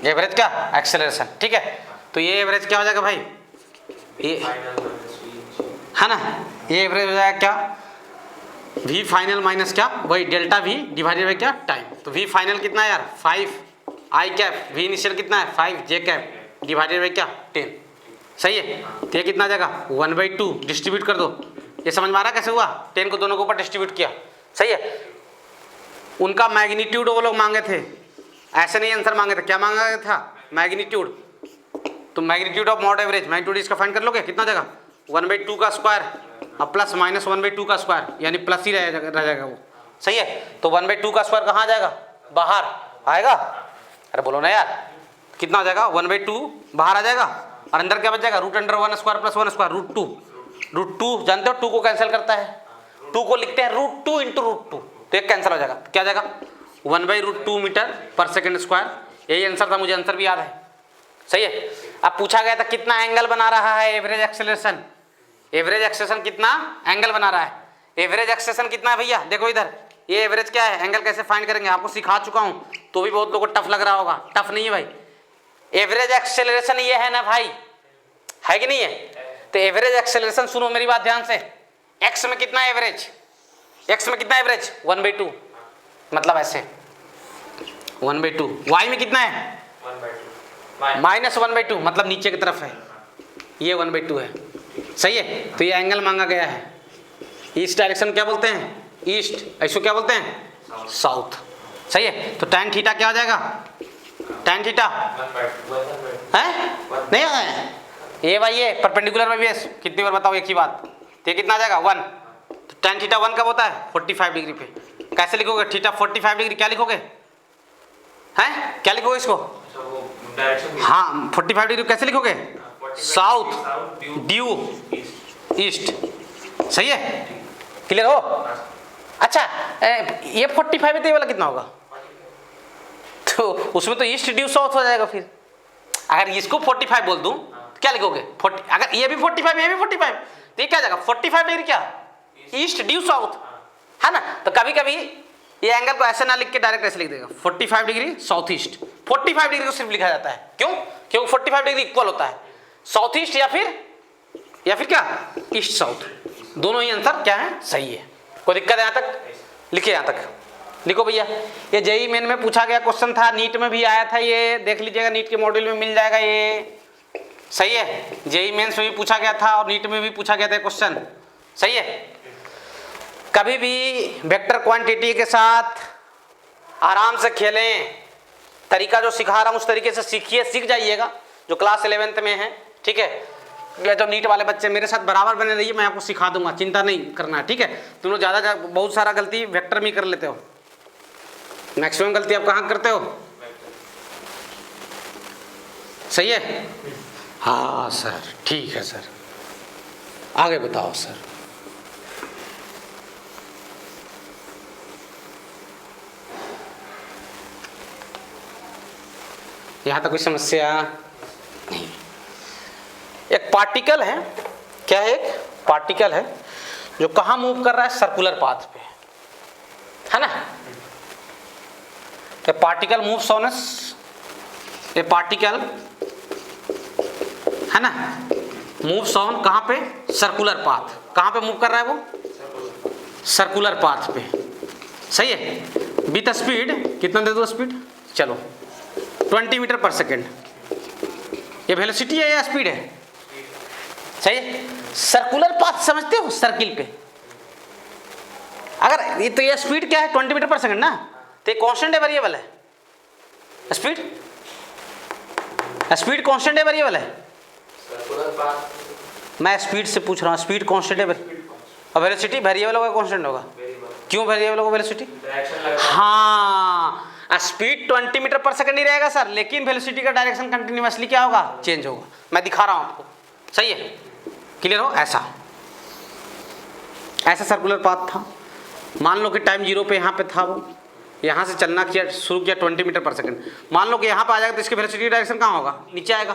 एवरेज क्या, एक्सेलरेशन, ठीक है। तो ये एवरेज क्या हो जाएगा भाई, ये है ना, ये एवरेज हो जाएगा क्या, वी फाइनल माइनस क्या, वही डेल्टा वी डिवाइडेड बाई क्या, टाइम। तो वी फाइनल कितना है यार, 5 आई कैप, वी इनिशियल कितना है, 5 जे कैप डिवाइडेड बाई क्या, 10, सही है। तो ये कितना आ जाएगा, 1/2 डिस्ट्रीब्यूट कर दो। ये समझ में आ रहा कैसे हुआ, 10 को दोनों के ऊपर डिस्ट्रीब्यूट किया, सही है। उनका मैग्नीट्यूड वो लोग मांगे थे, ऐसे नहीं आंसर मांगे थे, क्या मांगा गया था, मैग्नीट्यूड। तो magnitude of mod average, magnitude इसका फाइंड कर लोगे, कितना जाएगा, 1/2 का स्क्वायर और प्लस माइनस 1/2 का स्क्वायर, यानी प्लस ही रह जाएगा वो, सही है। तो 1/2 का स्क्वायर कहाँ आ जाएगा, बाहर आएगा, अरे बोलो ना यार, कितना आ जाएगा, 1/2 बाहर आ जाएगा, और अंदर क्या बच जाएगा, √1 स्क्वायर प्लस 1 स्क्वायर, √2 जानते हो 2 को कैंसिल करता है, 2 को लिखते हैं √2 × √2, तो एक कैंसिल हो जाएगा, क्या जाएगा, 1/√2 मीटर पर सेकेंड स्क्वायर। यही आंसर था, मुझे आंसर भी याद है, सही है। अब पूछा गया था कितना एंगल बना रहा है एवरेज एक्सेलरेशन, एवरेज एक्सेलरेशन कितना एंगल बना रहा है, एवरेज एक्सेलरेशन कितना है भैया, देखो इधर, ये एवरेज क्या है, एंगल कैसे फाइंड करेंगे, आपको सिखा चुका हूं, तो भी बहुत लोगों को टफ लग रहा होगा। टफ नहीं है भाई, एवरेज एक्सेलरेशन ये है ना भाई, है कि नहीं है। तो एवरेज एक्सेलरेशन सुनो मेरी बात ध्यान से, एक्स में कितना एवरेज, एक्स में कितना एवरेज, 1/2, मतलब ऐसे 1/2। वाई में कितना है, 1/2 -1/2, मतलब नीचे की तरफ है, ये 1/2 है, सही है। तो ये एंगल मांगा गया है, इस डायरेक्शन क्या बोलते हैं, ईस्ट, इसको क्या बोलते हैं साउथ। सही है, तो tan थीटा क्या हो जाएगा, tan थीटा है नहीं आ है ये भाई, ये परपेंडिकुलर बाई बेस कितनी बार बताओ एक ही बात, तो ये कितना आ जाएगा 1। तो tan थीटा 1 कब होता है 45 डिग्री पे। कैसे लिखोगे थीटा 45 डिग्री, क्या लिखोगे हैं, क्या लिखोगे इसको, हाँ 45 डिग्री कैसे लिखोगे, साउथ ड्यू ईस्ट। सही है, क्लियर हो। अच्छा ये 45 है तो ये वाला कितना होगा, तो उसमें तो ईस्ट ड्यू साउथ हो जाएगा। फिर अगर इसको 45 बोल दूं तो क्या लिखोगे 40, अगर ये भी 45 ये भी 45 तो ये क्या जाएगा 45 डिग्री क्या ईस्ट ड्यू साउथ, है ना। तो कभी कभी ये एंगल को ऐसे ना लिख के डायरेक्ट ऐसे लिख देगा 45 डिग्री साउथ ईस्ट। 45 डिग्री को सिर्फ लिखा जाता है, क्यों, क्योंकि 45 डिग्री इक्वल होता है साउथ ईस्ट या फिर क्या ईस्ट साउथ, दोनों ही आंसर क्या है सही है। कोई दिक्कत है यहाँ तक, लिखिए यहाँ तक, लिखो भैया। ये जेई मेन में पूछा गया क्वेश्चन था, नीट में भी आया था, ये देख लीजिएगा नीट के मॉड्यूल में मिल जाएगा ये। सही है, जेई मेंस में भी पूछा गया था और नीट में भी पूछा गया था क्वेश्चन। सही है, कभी भी वेक्टर क्वांटिटी के साथ आराम से खेलें, तरीका जो सिखा रहा हूँ उस तरीके से सीखिए, सीख जाइएगा जो क्लास 11th में है। ठीक है, ये जो नीट वाले बच्चे मेरे साथ बराबर बने रहिए, मैं आपको सिखा दूंगा, चिंता नहीं करना है। ठीक है, तुम लोग ज़्यादा बहुत सारा गलती वेक्टर में कर लेते हो, मैक्सिमम गलती आप कहाँ करते हो। सही है, हाँ सर ठीक है सर, आगे बताओ सर। यहाँ तक कोई समस्या नहीं। एक पार्टिकल है, क्या है, एक पार्टिकल है जो कहाँ मूव कर रहा है, सर्कुलर पाथ पे, है ना। ए particle moves on A particle, है ना, मूव्स ऑन कहाँ पे, सर्कुलर पाथ। कहाँ पे मूव कर रहा है वो, सर्कुलर पाथ पे। सही है, विथ स्पीड कितना दे दो स्पीड, चलो 20 मीटर पर सेकेंड। ये वेलोसिटी है या स्पीड है, सही है। सर्कुलर पाथ समझते हो, सर्किल पे अगर ये तो ये स्पीड क्या है 20 मीटर पर सेकंड ना, तो ये कांस्टेंट है वेरिएबल है, स्पीड स्पीड कांस्टेंट है वेरिएबल है। मैं स्पीड से पूछ रहा हूँ, स्पीड कांस्टेंट है और वेलोसिटी वेरिएबल होगा कांस्टेंट होगा, क्यों वेरिएबल होगा वेलोसिटी, हाँ स्पीड 20 मीटर पर सेकंड ही रहेगा सर, लेकिन वेलोसिटी का डायरेक्शन कंटिन्यूअसली क्या होगा, चेंज होगा। मैं दिखा रहा हूँ आपको, सही है, क्लियर हो। ऐसा सर्कुलर पाथ था, मान लो कि टाइम 0 पे यहाँ पे था, वो यहाँ से चलना किया शुरू किया 20 मीटर पर सेकंड। मान लो कि यहाँ पे आ जाएगा तो इसकी वेलोसिटी डायरेक्शन कहाँ होगा, नीचे आएगा।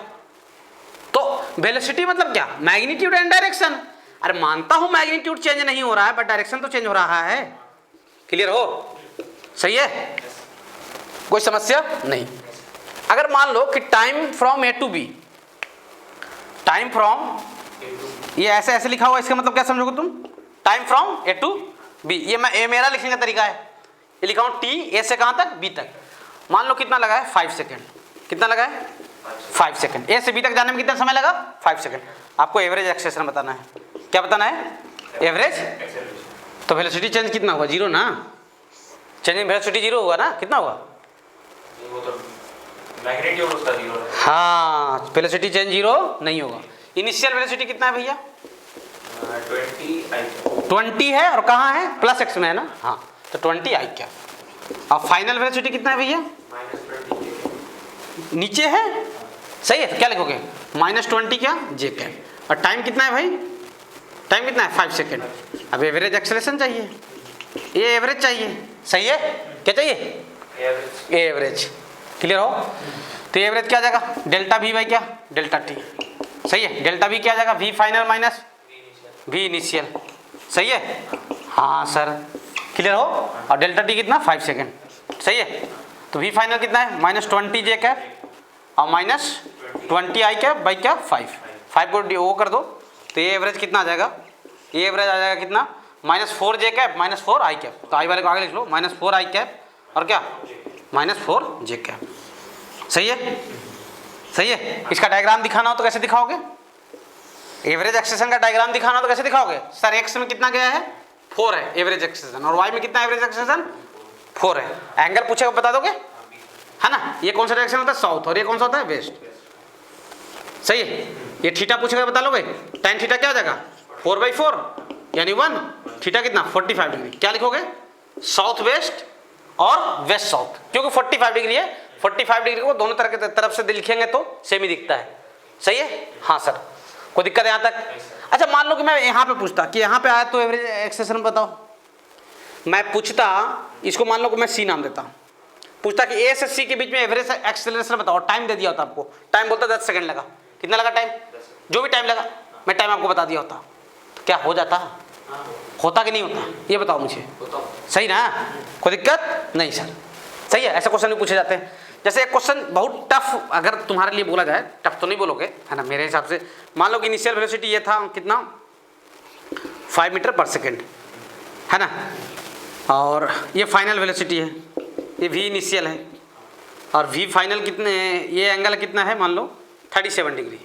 तो वेलोसिटी मतलब क्या, मैग्नीट्यूड एंड डायरेक्शन। अरे मानता हूँ मैग्नीट्यूड चेंज नहीं हो रहा है, बट डायरेक्शन तो चेंज हो रहा है। क्लियर हो, सही है, कोई समस्या नहीं। अगर मान लो कि time from A to B, time from, ये ऐसे ऐसे लिखा हुआ, इसका मतलब क्या समझोगे तुम, time from A to B. ये मेरा लिखने का तरीका है, ये लिखा हूँ टी, ए से कहाँ तक, बी तक। मान लो कितना लगा है 5 सेकेंड, कितना लगा है 5 सेकेंड। ए से बी तक जाने में कितना समय लगा 5 सेकेंड। आपको एवरेज एक्सेलरेशन बताना है, क्या बताना है, एवरेज। तो वेलोसिटी चेंज कितना होगा, 0 ना, चेंज इन वेलोसिटी 0 होगा ना, कितना होगा, मैग्नीट्यूड उसका 0 है। हाँ वेलोसिटी चेंज 0 नहीं होगा। इनिशियल वेलोसिटी कितना है भैया, 20 है, और कहाँ है प्लस एक्स में है ना, हाँ तो 20 आई क्या। अब फाइनल वेलोसिटी कितना है भैया, नीचे है, सही है, तो क्या लिखोगे -20 क्या जे कैप। और टाइम कितना है भाई, टाइम कितना है 5 सेकेंड। अब एवरेज एक्सेलरेशन चाहिए, ये एवरेज चाहिए, सही है, क्या चाहिए, एवरेज। क्लियर हो, तो एवरेज क्या आ जाएगा, डेल्टा वी बाई क्या, डेल्टा टी। सही है, डेल्टा वी क्या आ जाएगा, V final minus V initial. सही है, हाँ सर क्लियर हो। और डेल्टा टी कितना 5 सेकेंड, सही है। तो वी फाइनल कितना है -20 जे कैप और -20 आई कैप बाई क्या 5 को वो कर दो, तो ये एवरेज कितना आ जाएगा, ये एवरेज आ जाएगा कितना -4 जे कैप -4 आई कैप। तो आई वाले को आगे लिख लो, -4 आई कैप और क्या -4 जे कैप। सही है, सही है। इसका डायग्राम दिखाना हो तो कैसे दिखाओगे, एवरेज एक्सेशन का डायग्राम दिखाना हो तो कैसे दिखाओगे, सर एक्स में कितना गया है 4 है एवरेज एक्सेलरेशन, और वाई में कितना एवरेज एक्सेलरेशन 4 है। एंगल पूछेगा बता दोगे, है ना। ये कौन सा डायरेक्शन होता है साउथ, और ये कौन सा होता है वेस्ट, सही है। ये थीटा पूछेगा बता लोगे, tan थीटा क्या हो जाएगा 4/4 यानी 1, थीटा कितना 45 डिग्री, क्या लिखोगे साउथ वेस्ट और वेस्ट साउथ, क्योंकि 45 डिग्री है, 45 डिग्री को दोनों तरफ से लिखेंगे तो सेम ही दिखता है, सही है। हाँ सर, कोई दिक्कत है यहाँ तक। अच्छा मान लो कि मैं यहाँ पे पूछता कि यहाँ पे आया तो एवरेज एक्सेलरेशन बताओ, मैं पूछता इसको, मान लो कि मैं सी नाम देता, पूछता कि ए से सी के बीच में एवरेज एक्सेलरेशन बताओ, टाइम दे दिया होता आपको, टाइम बोलता 10 सेकंड लगा, कितना लगा टाइम, जो भी टाइम लगा मैं टाइम आपको बता दिया होता, तो क्या हो जाता, होता कि नहीं होता, ये बताओ मुझे, सही ना, कोई दिक्कत नहीं सर, सही है। ऐसे क्वेश्चन भी पूछे जाते हैं। जैसे एक क्वेश्चन बहुत टफ अगर तुम्हारे लिए बोला जाए, टफ तो नहीं बोलोगे है ना मेरे हिसाब से, मान लो कि इनिशियल वेलोसिटी ये था कितना 5 मीटर पर सेकेंड, है ना, और ये फाइनल वेलोसिटी है, ये v इनिशियल है, और v फाइनल कितने, ये एंगल कितना है मान लो 37 डिग्री,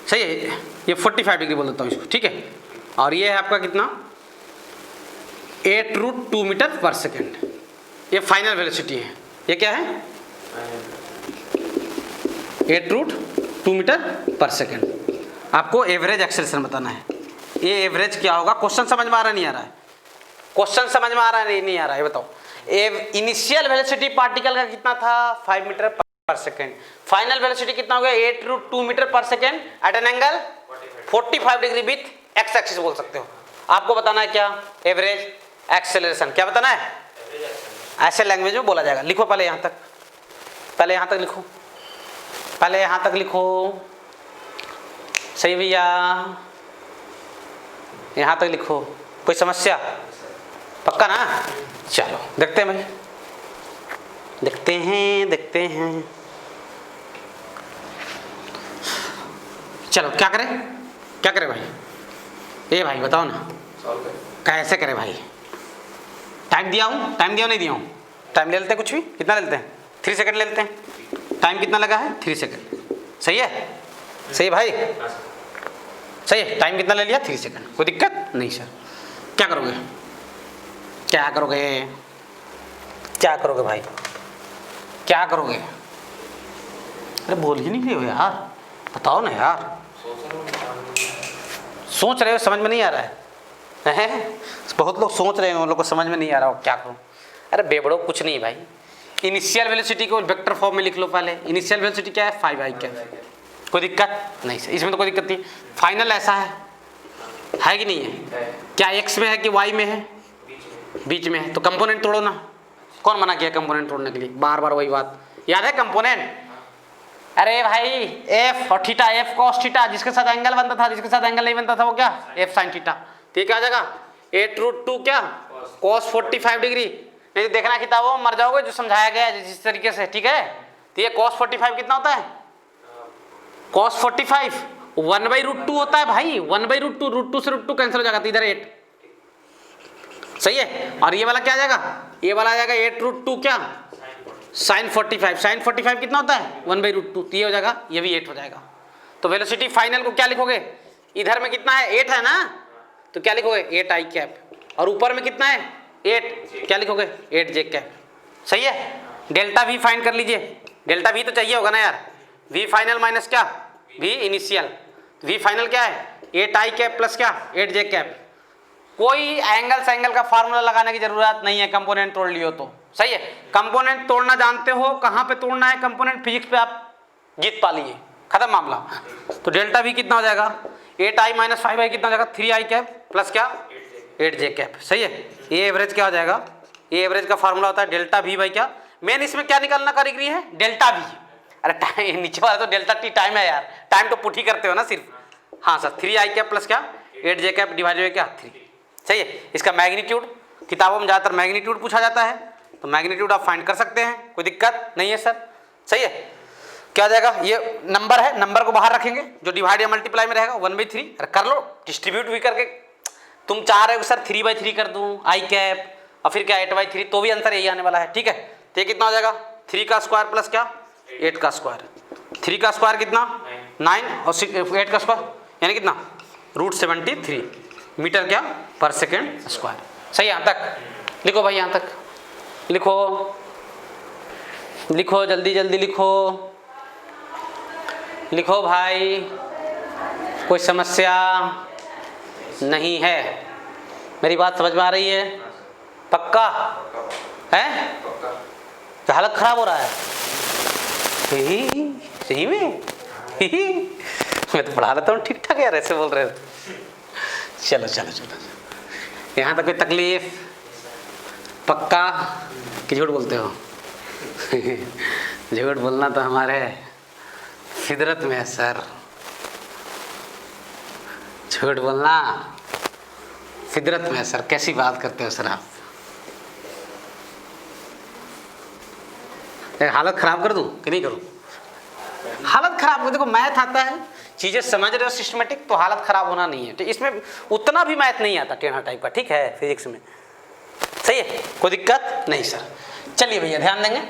सही है, ये 45 डिग्री बोल देता हूँ इसको, ठीक है, और ये है आपका कितना 8√2 मीटर पर सेकेंड, ये फाइनल वेलोसिटी है, ये क्या है 8√2 मीटर पर सेकेंड। आपको एवरेज एक्सेलरेशन बताना है, ये एवरेज क्या होगा, क्वेश्चन समझ में आ रहा नहीं आ रहा है, क्वेश्चन समझ में आ रहा है नहीं आ रहा है, बताओ। इनिशियल वेलोसिटी पार्टिकल का कितना था 5 metre per second, final velocity कितना हो गया 8√2 metre per second at an angle 45 degree with X axis बोल सकते हो। आपको बताना है क्या एवरेज एक्सेलरेशन, क्या बताना है, ऐसे लैंग्वेज में बोला जाएगा। लिखो पहले यहाँ तक, पहले यहाँ तक लिखो, पहले यहाँ तक लिखो, सही भैया, यहाँ तक लिखो, कोई समस्या, पक्का ना, चलो देखते हैं भाई, देखते हैं चलो क्या करें भाई, ये भाई बताओ ना कैसे करें भाई, टाइम दिया हूँ नहीं दिया हूँ, टाइम ले लेते हैं, कुछ भी कितना ले लेते हैं 3 सेकंड ले लेते हैं, टाइम कितना लगा है 3 सेकंड, सही है, सही है भाई, सही है, टाइम कितना ले लिया 3 सेकंड, कोई दिक्कत नहीं सर। क्या करोगे भाई, क्या करोगे, अरे बोल ही नहीं रहे हो यार, बताओ ना यार, सोच रहे हो समझ में नहीं आ रहा है, बहुत लोग सोच रहे हैं, उन लोग को समझ में नहीं आ रहा हो क्या करूं, अरे बेबड़ो कुछ नहीं भाई, इनिशियल वेलोसिटी को वेक्टर फॉर्म में लिख लो पहले, इनिशियल वेलोसिटी क्या है 5i क्या, कोई दिक्कत नहीं सर, इसमें तो कोई दिक्कत नहीं। फाइनल ऐसा है कि नहीं है, क्या x में है कि y में है, बीच में है, तो कंपोनेंट तोड़ो ना, कौन मना किया कंपोनेंट तोड़ने के लिए, बार बार वही बात याद है कंपोनेंट, अरे भाई f और थीटा, f cos थीटा, जिसके साथ एंगल बनता था, जिसके साथ एंगल नहीं बनता था वो क्या f sin थीटा, ठीक है आ जाएगा 8√2 क्या cos 45 डिग्री, नहीं तो देखना किताबों मर जाओगे, जो समझाया गया है जिस तरीके से, ठीक है। तो ये cos 45 कितना होता है, cos 45 1/√2 होता है भाई, 1/√2, √2 से √2 कैंसिल हो जाएगा, तो इधर 8, सही है, और ये वाला क्या आ जाएगा, ये वाला आ जाएगा 8√2 क्या sin 45, sin 45 कितना होता है 1/√2, तो ये हो जाएगा, ये भी 8 हो जाएगा। तो वेलोसिटी फाइनल को क्या लिखोगे, इधर में कितना है 8 है ना, तो क्या लिखोगे 8i कैप, और ऊपर में कितना है 8, क्या लिखोगे 8j कैप, सही है। डेल्टा v फाइंड कर लीजिए, डेल्टा v तो चाहिए होगा ना यार, v फाइनल माइनस क्या v इनिशियल, v फाइनल क्या है 8i कैप प्लस क्या 8j कैप, कोई एंगल का फार्मूला लगाने की जरूरत नहीं है, कंपोनेंट तोड़ लियो तो सही है। कंपोनेंट तोड़ना जानते हो, कहाँ पे तोड़ना है कंपोनेंट, फिजिक्स पे आप जीत पा लिए, खत्म मामला। तो डेल्टा v कितना हो जाएगा 8i माइनस 5i कितना हो जाएगा 3i कैप प्लस क्या 8j कैप, सही है। ये एवरेज क्या हो जाएगा, ये एवरेज का फार्मूला होता है डेल्टा v बाई क्या, मेन इसमें क्या निकालना कारीगरी है डेल्टा v, अरे टाइम नीचे वाला तो डेल्टा t टाइम है यार, टाइम तो पुट ही करते हो ना सिर्फ, हाँ सर 3i कैप प्लस क्या 8j कैप डिवाइडेड क्या 3, सही है। इसका मैग्नीट्यूड किताबों में ज़्यादातर मैग्नीट्यूड पूछा जाता है, तो मैग्नीट्यूड आप फाइंड कर सकते हैं, कोई दिक्कत नहीं है सर, सही है। क्या आ जाएगा, ये नंबर है, नंबर को बाहर रखेंगे, जो डिवाइड या मल्टीप्लाई में रहेगा 1/3, अरे कर लो डिस्ट्रीब्यूट भी करके, तुम चाह रहे हो सर 3/3 कर दूं i कैप और फिर क्या 8/3, तो भी आंसर यही आने वाला है, ठीक है। तो ये कितना हो जाएगा 3 का स्क्वायर प्लस क्या 8 का स्क्वायर, 3 का स्क्वायर कितना 9 और 8 का स्क्वायर यानी कितना √73, मीटर क्या पर सेकेंड स्क्वायर। सही है यहाँ तक? लिखो भाई यहाँ तक लिखो, लिखो जल्दी जल्दी लिखो, लिखो भाई। कोई समस्या नहीं है? मेरी बात समझ में आ रही है? पक्का है? तो हालत खराब हो रहा है? सही में? मैं तो पढ़ा लेता हूँ ठीक ठाक यार, ऐसे बोल रहे हो। चलो चलो चलो, यहाँ तक कोई तकलीफ? पक्का कि झूठ बोलते हो? झूठ बोलना तो हमारे फितरत में है सर, झूठ बोलना फितरत में है सर। कैसी बात करते हो सर आप? हालत खराब कर दूं कि नहीं करूं? हालत खराब कर, देखो मैथ आता है, चीजें समझ रहे हो सिस्टमेटिक, तो हालत खराब होना नहीं है। तो इसमें उतना भी मैथ नहीं आता टेढ़ा टाइप का, ठीक है, फिजिक्स में। सही है, कोई दिक्कत नहीं सर। चलिए भैया ध्यान देंगे।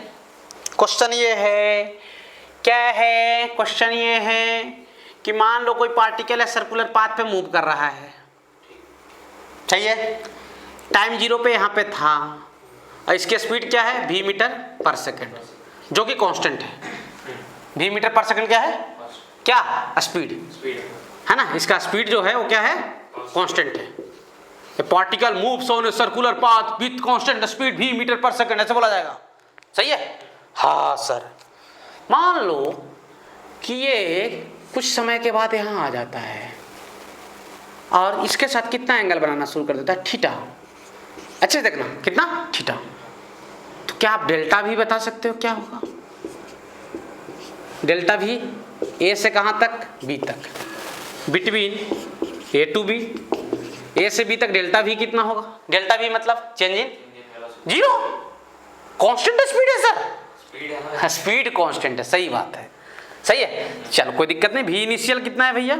क्वेश्चन ये है, क्या है क्वेश्चन? ये है कि मान लो कोई पार्टिकल है सर्कुलर पाथ पे मूव कर रहा है, सही है, टाइम 0 पे यहाँ पे था, और इसकी स्पीड क्या है? v मीटर पर सेकेंड, जो कि कांस्टेंट है। v मीटर पर सेकेंड क्या है? क्या? स्पीड है ना। इसका स्पीड जो है वो क्या है? कांस्टेंट है। A particle moves on a circular path with constant speed v metre per second, ऐसे बोला जाएगा। सही है? हाँ सर। मान लो कि ये कुछ समय के बाद यहाँ आ जाता है और इसके साथ कितना एंगल बनाना शुरू कर देता है? थीटा। अच्छे से देखना, कितना? थीटा। तो क्या आप डेल्टा भी बता सकते हो क्या होगा? डेल्टा भी ए से कहाँ तक? बी तक, बिटवीन ए टू बी, ए से बी तक डेल्टा भी कितना होगा? डेल्टा भी मतलब change in zero, constant speed है सर, स्पीड कांस्टेंट है। सही बात है, सही है। चलो कोई दिक्कत नहीं। भी इनिशियल कितना है भैया?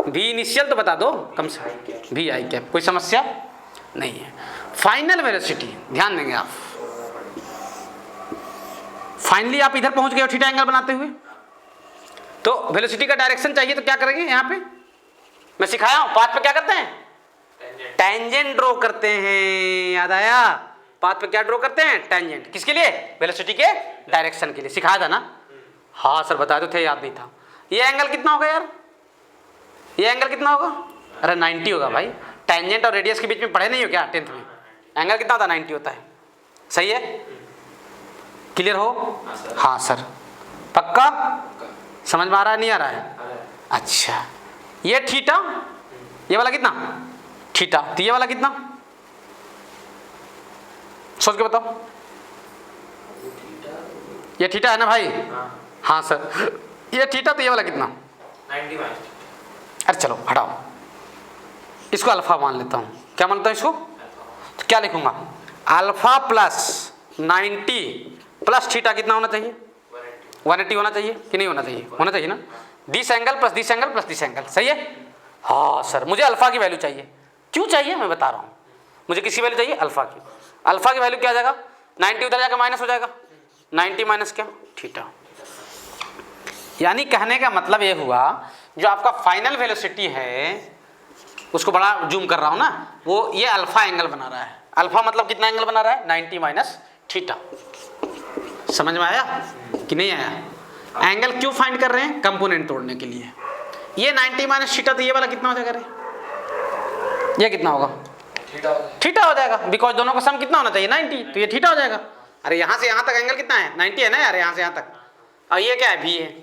भी इनिशियल तो बता दो कम से कम, भी आई कैप, कोई समस्या नहीं है। फाइनल वेलोसिटी ध्यान देंगे आप। फाइनली आप इधर पहुंच गए हो थीटा एंगल बनाते हुए, तो वेलोसिटी का डायरेक्शन चाहिए, तो क्या करेंगे? यहाँ पे मैं सिखाया हूं, पाथ पे क्या करते हैं? टेंजेंट ड्रॉ करते हैं। याद आया? पाथ पे क्या ड्रॉ करते हैं? टेंजेंट। किसके लिए? वेलोसिटी के डायरेक्शन के लिए। सिखाया था ना? हाँ सर बता दो थे, याद नहीं था। ये एंगल कितना होगा यार? ये एंगल कितना होगा? अरे 90 होगा भाई। टेंजेंट और रेडियस के बीच में पढ़े नहीं हो क्या 10th में? एंगल कितना होता है? 90 होता है। सही है? क्लियर हो? हाँ सर। पक्का? समझ में आ रहा है नहीं आ रहा है? अच्छा, ये थीटा, ये वाला कितना? थीटा। तो ये वाला कितना? सोच के बताओ। ये थीटा है ना भाई? हाँ सर। ये थीटा, तो ये वाला कितना? 90 माइनस। अरे चलो हटाओ, इसको अल्फा मान लेता हूँ। क्या मानता हूँ इसको? तो क्या लिखूंगा? अल्फा प्लस 90 प्लस थीटा कितना होना चाहिए? 180 होना चाहिए कि नहीं होना चाहिए? होना चाहिए ना। This angle plus this angle plus this angle. सही है? हाँ सर। मुझे अल्फा की वैल्यू चाहिए। क्यों चाहिए मैं बता रहा हूँ। मुझे किसी वैल्यू चाहिए? अल्फा की। अल्फा की वैल्यू क्या आ जाएगा? 90 उधर जाकर माइनस हो जाएगा। 90 माइनस क्या? थीटा। यानी कहने का मतलब ये हुआ, जो आपका फाइनल वेलोसिटी है, उसको बड़ा जूम कर रहा हूँ ना, वो ये अल्फा एंगल बना रहा है। अल्फा मतलब कितना एंगल बना रहा है? 90 माइनस थीटा। समझ में आया कि नहीं आया? एंगल क्यों फाइंड कर रहे हैं? कंपोनेंट तोड़ने के लिए। ये 90 माइनस थीटा, तो ये वाला कितना हो जाएगा रे? ये कितना होगा? थीटा हो जाएगा, बिकॉज दोनों का सम कितना होना चाहिए? 90, तो ये थीटा हो जाएगा। अरे यहाँ से यहाँ तक एंगल कितना है? 90 है ना यार, यहाँ से यहाँ तक। और ये क्या है? भी है।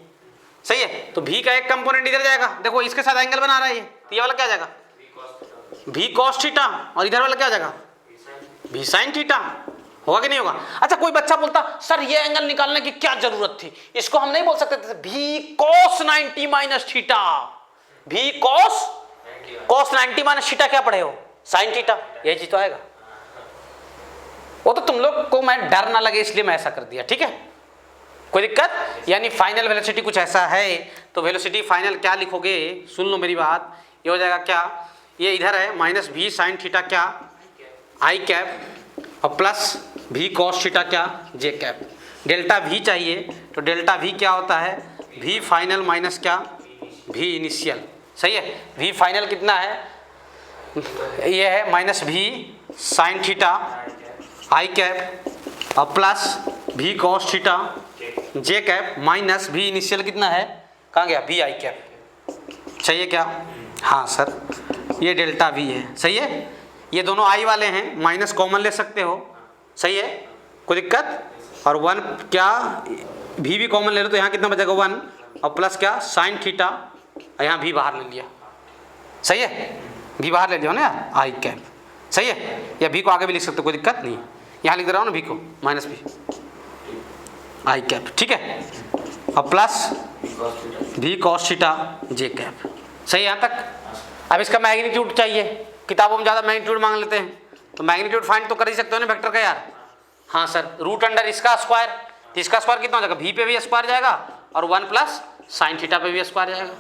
सही है? तो भी का एक कंपोनेंट इधर जाएगा। देखो इसके साथ एंगल बना रहा है ये, तो ये वाला क्या जाएगा? भी कॉस थीटा। और इधर वाला क्या जाएगा? भी साइन थीटा। होगा कि नहीं होगा? अच्छा, कोई बच्चा बोलता सर ये एंगल निकालने की क्या जरूरत थी, इसको हम नहीं बोल सकते थे भी कॉस 90 माइनस थीटा। भी कॉस 90 माइनस थीटा क्या पढ़े हो? Sine theta. यही चीज तो आएगा। वो तो तुम लोग को मैं डर ना लगे इसलिए मैं ऐसा कर दिया। ठीक है, कोई दिक्कत? यानी फाइनल वेलोसिटी कुछ ऐसा है। तो वेलोसिटी फाइनल क्या लिखोगे? सुन लो मेरी बात। ये हो जाएगा क्या? ये इधर है माइनस भी साइन थीटा क्या? आई कैप, और प्लस भी कॉस थीटा क्या? जे कैप। डेल्टा भी चाहिए, तो डेल्टा भी क्या होता है? भी फाइनल माइनस क्या? भी इनिशियल। सही है? भी फाइनल कितना है? ये है माइनस भी साइन थीटा आई कैप और प्लस भी कॉस थीटा जे कैप माइनस भी इनिशियल कितना है, कहाँ गया, भी आई कैप। सही है क्या? हाँ सर, ये डेल्टा भी है। सही है, ये दोनों आई वाले हैं, माइनस कॉमन ले सकते हो। सही है, कोई दिक्कत? और वन क्या, भी कॉमन ले लो तो यहाँ कितना बचेगा 1 और प्लस क्या साइन थीटा, और यहाँ भी बाहर ले लिया। सही है, भी बाहर ले लिया ना यार, आई कैप। सही है, या भी को आगे भी लिख सकते हो, कोई दिक्कत नहीं। यहाँ लिख दे रहा हूँ ना भी को, माइनस भी आई कैप। ठीक है, और प्लस भी कॉस थीटा जे कैप। सही है यहाँ तक? अब इसका मैग्नीट्यूड चाहिए, किताबों में ज़्यादा मैग्नीट्यूड मांग लेते हैं, तो मैग्नीट्यूड फाइंड तो कर ही सकते हो ना वेक्टर का यार। हाँ सर, रूट अंडर इसका स्क्वायर, तो इसका स्क्वायर कितना हो जाएगा, भी पे भी स्क्वायर जाएगा और 1 प्लस साइन थीटा पे भी स्क्वायर जाएगा,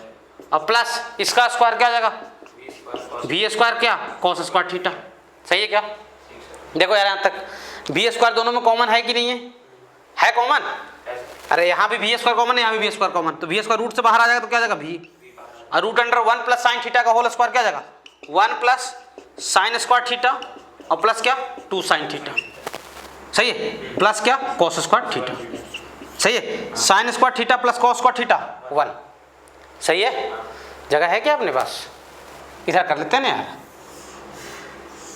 और प्लस इसका स्क्वायर क्या जाएगा, भी स्क्वायर क्या, कॉस स्क्वायर थीटा। सही है क्या? देखो यार यहाँ तक भी स्क्वायर दोनों में कॉमन है कि नहीं है कॉमन? अरे यहाँ भी स्क्वायर कॉमन है, यहाँ भी स्क्वायर कॉमन, तो भी स्क्वायर रूट से बाहर आ जाएगा तो क्या जाएगा भी, और root under 1 plus sine theta का होल स्क्वायर क्या जाएगा, 1 प्लस साइन स्क्वायर थीटा और प्लस क्या 2 साइन थीटा। सही है, प्लस क्या कॉस स्क्वायर थीटा। सही है, sign square theta plus cos square theta 1। सही है, जगह है क्या अपने पास? इधर कर लेते हैं ना यार,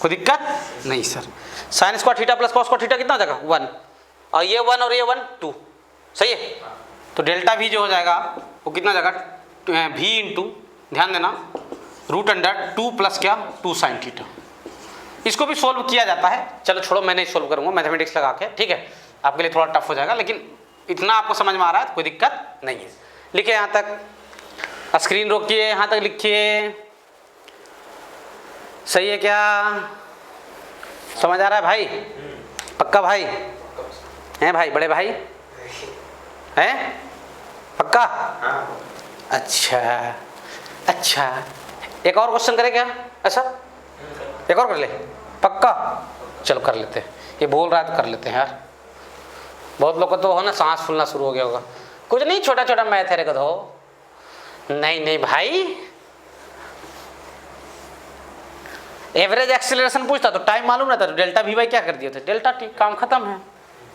कोई दिक्कत नहीं sir. Sign square theta plus cos square theta कितना हो जाएगा 1, और ये 1 और ये 1 2। सही है, तो डेल्टा भी जो हो जाएगा वो कितना हो जाएगा, भी इंटू, ध्यान देना, रूट अंडर 2 प्लस क्या 2 साइन थीटा। इसको भी सोल्व किया जाता है, चलो छोड़ो मैं नहीं सोल्व करूंगा मैथमेटिक्स लगा के। ठीक है, आपके लिए थोड़ा टफ हो जाएगा, लेकिन इतना आपको समझ में आ रहा है तो कोई दिक्कत नहीं है। लिखिए यहाँ तक, स्क्रीन रोकिए, यहाँ तक लिखिए। सही है क्या? समझ आ रहा है भाई? पक्का भाई हैं? भाई बड़े भाई हैं? पक्का? अच्छा अच्छा, एक और क्वेश्चन करें क्या? ऐसा एक और कर ले, पक्का? चलो कर लेते हैं, ये बोल रहा है तो कर लेते हैं यार। बहुत लोग को तो हो ना सांस फूलना शुरू हो गया होगा, कुछ नहीं छोटा छोटा मैथ है रे कदो। नहीं नहीं भाई, एवरेज एक्सीलरेशन पूछता तो टाइम मालूम रहता, तो डेल्टा वी बाई क्या कर दिए थे, डेल्टा टी, काम खत्म है,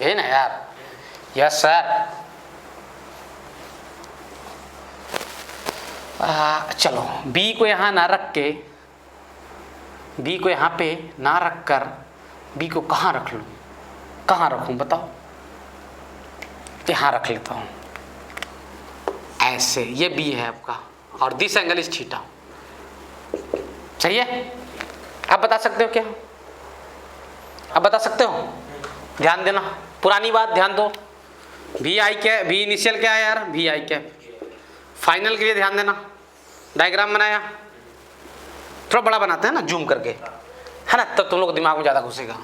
यही ना यार। Yes sir. चलो बी को यहाँ ना रख के, बी को यहाँ पे ना रख कर बी को कहाँ रख लूँ, कहाँ रखूँ बताओ? यहाँ रख लेता हूँ ऐसे, ये बी है आपका और दिस एंगल इज थीटा। सही है, आप बता सकते हो क्या? आप बता सकते हो? ध्यान देना, पुरानी बात ध्यान दो। वी आई क्या, वी इनिशियल क्या है यार, वी आई क्या। फाइनल के लिए ध्यान देना, डायग्राम बनाया, थोड़ा बड़ा बनाते हैं ना जूम करके, है ना, तब तुम लोग दिमाग में ज़्यादा घुसेगा।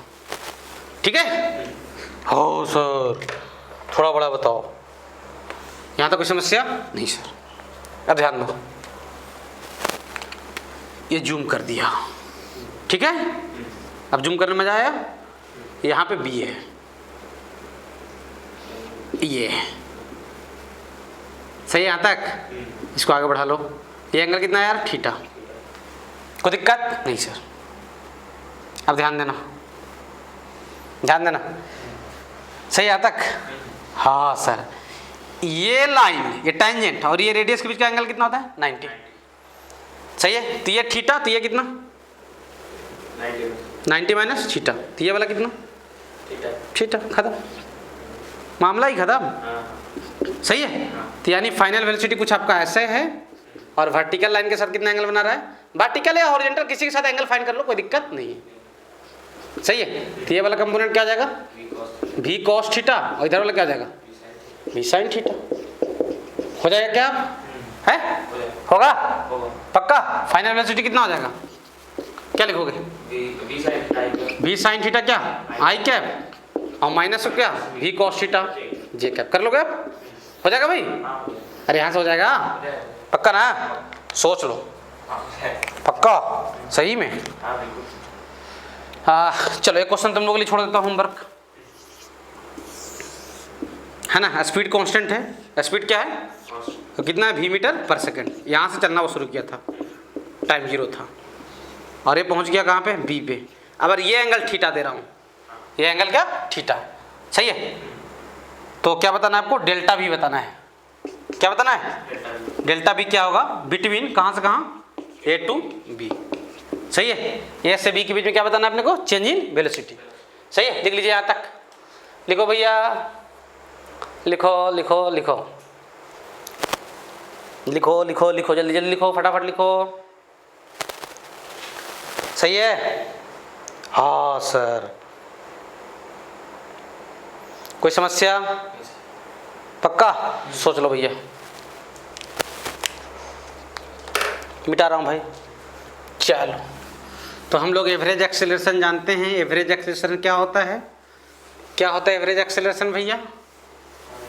ठीक है? हो सर थोड़ा बड़ा बताओ, यहाँ तो कोई समस्या नहीं सर। अब ध्यान दो, ये जूम कर दिया, ठीक है? अब जूम करने में मजा आया? यहाँ पे बी है, ये सही है यहाँ तक? इसको आगे बढ़ा लो। ये एंगल कितना है यार, थीटा। कोई दिक्कत नहीं सर। अब ध्यान देना, ध्यान देना, सही यहाँ तक? हाँ सर, ये लाइन, ये टेंजेंट और ये रेडियस के बीच का एंगल कितना होता है 90। सही है, तो ये थीटा, तो ये कितना 90 माइनस थीटा, तो ये वाला कितना थीटा। खत्म, मामला ही खत्म। सही है, तो यानी फाइनल वेलोसिटी कुछ आपका ऐसे है और वर्टिकल लाइन के साथ कितना एंगल बना रहा है, वर्टिकल या हॉरिजॉन्टल किसी के साथ एंगल फाइंड कर लो, कोई दिक्कत नहीं है। सही है, तो ये वाला कंपोनेंट क्या आ जाएगा भी कॉस थीटा और इधर वाला क्या आ जाएगा भी साइन थीटा। हो जाएगा क्या आप? है? होगा? पक्का? फाइनल वेलोसिटी कितना हो जाएगा, क्या लिखोगे? भी साइन थीटा क्या आई कैप और माइनस क्या भी कॉस थीटा जे कैप। कर लोगे आप? हो जाएगा भाई? अरे यहाँ से हो जाएगा, पक्का ना? सोच लो, पक्का? सही में? चलो एक क्वेश्चन तुम लोगों के लिए छोड़ देता हूँ, होमवर्क है ना। स्पीड कांस्टेंट है, स्पीड क्या है तो कितना है v मीटर पर सेकंड। यहाँ से चलना वो शुरू किया था, टाइम 0 था। और ये पहुंच गया कहाँ पे, बी पे। अब ये एंगल थीटा दे रहा हूँ, ये एंगल क्या, थीटा, सही है। तो क्या बताना है आपको, डेल्टा बी बताना है। क्या बताना है, डेल्टा बी क्या होगा, बिटवीन कहाँ से कहाँ, ए टू बी, सही है। ए से बी के बीच में क्या बताना है अपने को, चेंज इन वेलोसिटी, सही है। लिख लीजिए यहाँ तक, लिखो भैया, लिखो लिखो लिखो लिखो लिखो लिखो, जल्दी जल्दी लिखो, फटाफट लिखो, सही है। हाँ सर, कोई समस्या, पक्का, सोच लो भैया, मिटा रहा हूँ भाई। चलो, तो हम लोग एवरेज एक्सेलरेशन जानते हैं। एवरेज एक्सेलरेशन क्या होता है, क्या होता है एवरेज एक्सेलरेशन भैया,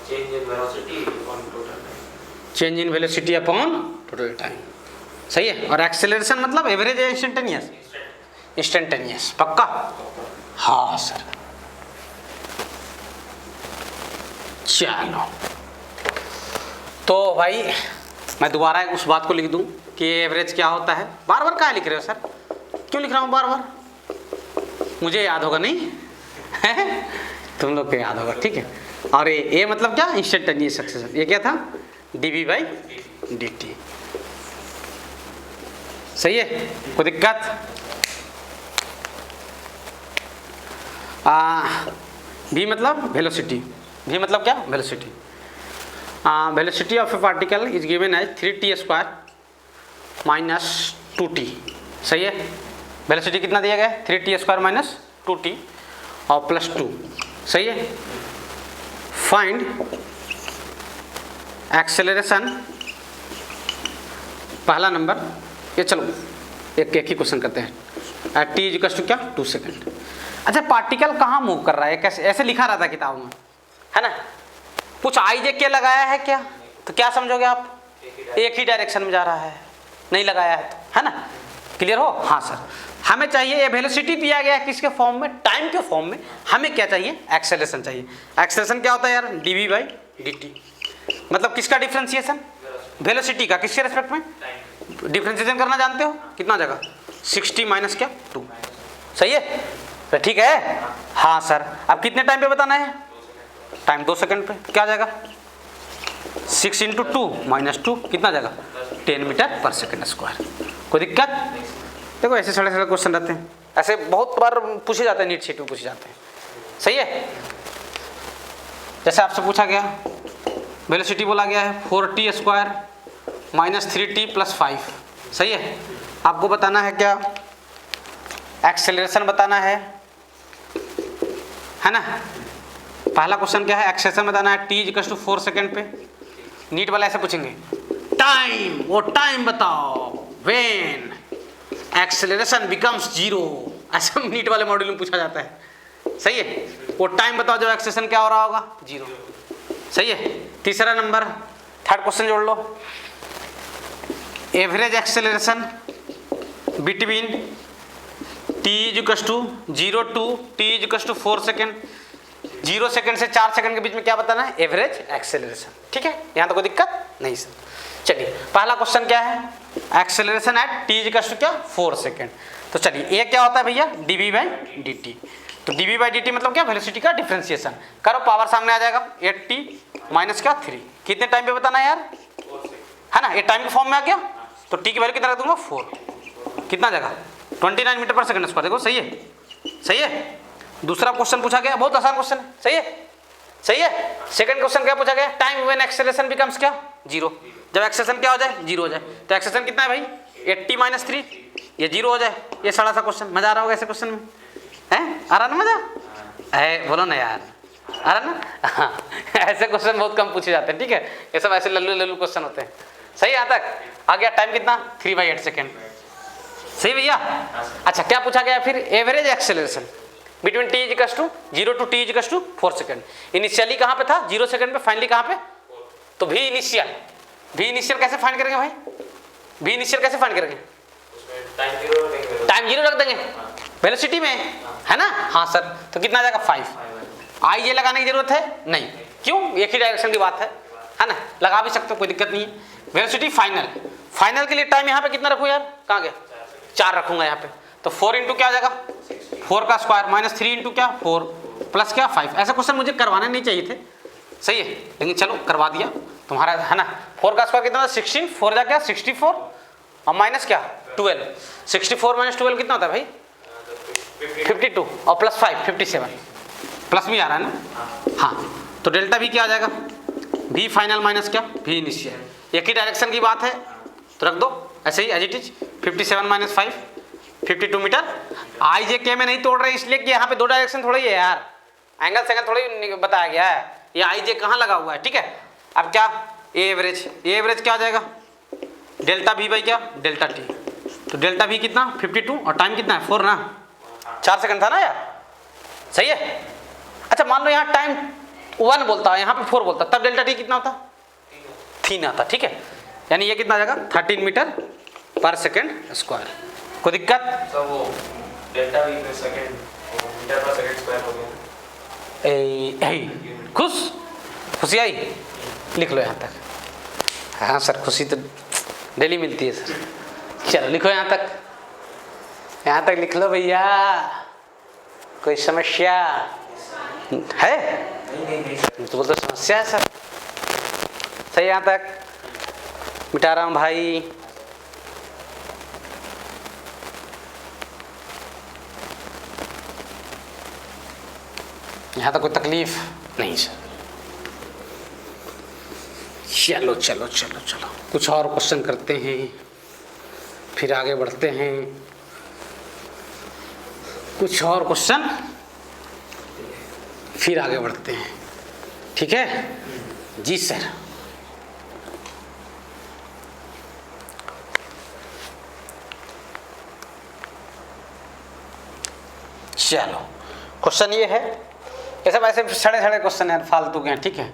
change in velocity upon total time. Change in velocity upon total time, सही है। और एक्सेलरेशन मतलब एवरेज है इंस्टेंटेनियस, इंस्टेंटेनियस, पक्का। हाँ सर, चलो तो भाई मैं दोबारा उस बात को लिख दूं कि एवरेज क्या होता है। बार बार क्या लिख रहे हो सर, क्यों लिख रहा हूँ बार बार, मुझे याद होगा नहीं तुम लोग को याद होगा, ठीक है। और ये मतलब क्या, इंस्टेंटेनियस एक्सेलरेशन, ये क्या था, dv बाई dt, सही है, कोई दिक्कत। v मतलब वेलोसिटी, v मतलब क्या, velocity. Velocity of a particle is given as 3t square minus 2t, सही है। वेलोसिटी कितना दिया गया है, 3t स्क्वायर माइनस 2t और प्लस 2, सही है। फाइंड एक्सेलरेशन, पहला नंबर, ये चलो एक ही क्वेश्चन करते हैं। एट t इक्वल्स टू क्या, 2 सेकेंड। अच्छा, पार्टिकल कहाँ मूव कर रहा है, कैसे, ऐसे लिखा रहता है किताब में, है ना। कुछ आई जे के लगाया है क्या, तो क्या समझोगे आप, एक ही डायरेक्शन में जा रहा है, नहीं लगाया है तो, है ना। क्लियर हो, हाँ सर। हमें चाहिए ये वेलोसिटी दिया गया है किसके फॉर्म में, टाइम के फॉर्म में। हमें क्या चाहिए, एक्सेलरेशन चाहिए। एक्सेलरेशन क्या होता है यार, dv बाई dt, मतलब किसका डिफ्रेंसिएशन, वेलोसिटी का, किसके रेस्पेक्ट में, डिफ्रेंसिएशन करना जानते हो, कितना जगह, 60 माइनस क्या 2, सही है, तो ठीक है। हाँ सर, अब कितने टाइम पे बताना है, टाइम 2 सेकंड पे, क्या जाएगा 6 इंटू 2 माइनस 2, कितना जाएगा 10 मीटर पर सेकंड स्क्वायर। कोई दिक्कत, देखो ऐसे सारे क्वेश्चन रहते हैं, ऐसे बहुत बार पूछे जाते हैं, नीट शीट में पूछे जाते हैं, सही है। जैसे आपसे पूछा गया, वेलोसिटी बोला गया है 4t square minus 3t plus 5, सही है। आपको बताना है क्या, एक्सेलरेशन बताना है ना। पहला क्वेश्चन क्या है, एक्सेलरेशन बताना है, t इक्वल्स टू 4 सेकंड पे। नीट वाला ऐसे पूछेंगे, टाइम, वो टाइम बताओ व्हेन एक्सेलरेशन बिकम्स 0, ऐसा नीट वाले मॉड्यूल में पूछा जाता है, सही है। वो टाइम बताओ जब एक्सेलरेशन क्या हो रहा होगा, 0, सही है। तीसरा नंबर, थर्ड क्वेश्चन जोड़ लो, average acceleration between t equals to 0 to t equals to 4 second, 0 second से 4 सेकेंड के बीच में क्या बताना है, एवरेज एक्सेलरेशन, ठीक है। यहाँ तो कोई दिक्कत नहीं सर। चलिए पहला क्वेश्चन क्या है, acceleration at t equals to क्या 4 सेकेंड। तो चलिए ये क्या होता है भैया, dv बाई dt। तो dv बाई dt मतलब क्या, वेलोसिटी का डिफरेंशिएशन। करो, पावर सामने आ जाएगा, 8t माइनस क्या 3, कितने टाइम पे बताना है यार, है ना। ये टाइम के फॉर्म में आ गया, तो t की वैल्यू कितना रख दूंगा 4, कितना जगह 29 मीटर पर सेकंड स्क्वायर। देखो सही है, सही है। दूसरा क्वेश्चन पूछा गया, बहुत आसान क्वेश्चन है, सही है, सही है। सेकंड क्वेश्चन क्या पूछा गया, टाइम व्हेन एक्सेलरेशन बिकम्स क्या 0, जब एक्सेलरेशन क्या हो जाए 0 हो जाए। तो एक्सेलरेशन कितना है भाई 80 माइनस 3, ये 0 हो जाए। ये सारा सा क्वेश्चन, मजा आ रहा होगा ऐसे क्वेश्चन में, है आ रहा ना मजा, है बोलो ना यार, आ रहा ना। हाँ, ऐसे क्वेश्चन बहुत कम पूछे जाते हैं, ठीक है। ये सब ऐसे लल्लू लल्लू क्वेश्चन होते हैं, सही। यहाँ तक आ गया, टाइम कितना 3/8 सेकेंड, सही भैया। अच्छा क्या पूछा गया फिर, average acceleration between t equals to 0 to t equals to 4 second. Initially कहाँ पे था 0 सेकेंड पे, फाइनली कहाँ पे, तो v इनिशियल कैसे फाइंड करेंगे भाई, v इनिशियल कैसे फाइंड करेंगे, टाइम 0 रख देंगे वेलोसिटी में, है ना। हाँ सर, तो कितना आ जाएगा 5। आई ये लगाने की जरूरत है नहीं, क्यों, एक ही डायरेक्शन की बात है ना, लगा भी सकते हो, कोई दिक्कत नहीं है। वेलोसिटी फाइनल के लिए टाइम यहाँ पे कितना रखूँ यार, कहाँ गया 4 रखूंगा यहाँ पे। तो 4 इंटू क्या आ जाएगा 4 का स्क्वायर माइनस 3 इंटू क्या 4 प्लस क्या 5। ऐसा क्वेश्चन मुझे करवाने नहीं चाहिए थे, सही है, लेकिन चलो करवा दिया तुम्हारा, है ना। 4 का स्क्वायर कितना था 16, 4 जा क्या 64 और माइनस क्या 12। 64 माइनस 12 कितना होता है भाई 52 और प्लस 5 57, प्लस भी आ रहा है ना। हाँ, तो डेल्टा भी क्या आ जाएगा v फाइनल माइनस क्या v इनिशियल, एक ही डायरेक्शन की बात है तो रख दो ऐसे ही as it is. 57 minus 5 52 metre. I j k में नहीं तोड़ रहे इसलिए कि यहाँ पे दो डायरेक्शन थोड़ी है यार, एंगल सेंगल थोड़ी बताया गया है, ये आई जे कहाँ लगा हुआ है, ठीक है। अब क्या ए एवरेज क्या आ जाएगा डेल्टा v बाई क्या डेल्टा टी। तो डेल्टा v कितना 52 और टाइम कितना है 4 ना, 4 सेकंड था ना यार, सही है। अच्छा मान लो यहाँ टाइम 1 बोलता है, यहाँ पे 4 बोलता, तब डेल्टा टी कितना होता 3 आता, ठीक है। यानी ये कितना आ जाएगा 13 मीटर पर सेकंड स्क्वायर। कोई दिक्कत सर वो डेल्टा वी पर सेकंड मीटर पर सेकंड स्क्वायर हो गया। खुशी आई, लिख लो यहाँ तक। हाँ सर खुशी तो डेली मिलती है सर, चलो लिखो यहाँ तक लिख लो भैया। कोई समस्या है नहीं तो बोलते समस्या है सर, सही यहाँ तक मिटा रहा हूँ भाई। यहाँ तक कोई तकलीफ नहीं सर। चलो कुछ और क्वेश्चन करते हैं, फिर आगे बढ़ते हैं। कुछ और क्वेश्चन फिर आगे बढ़ते हैं, ठीक है जी सर। चलो क्वेश्चन ये है, ये सब ऐसे सड़े क्वेश्चन है फालतू के हैं, ठीक है।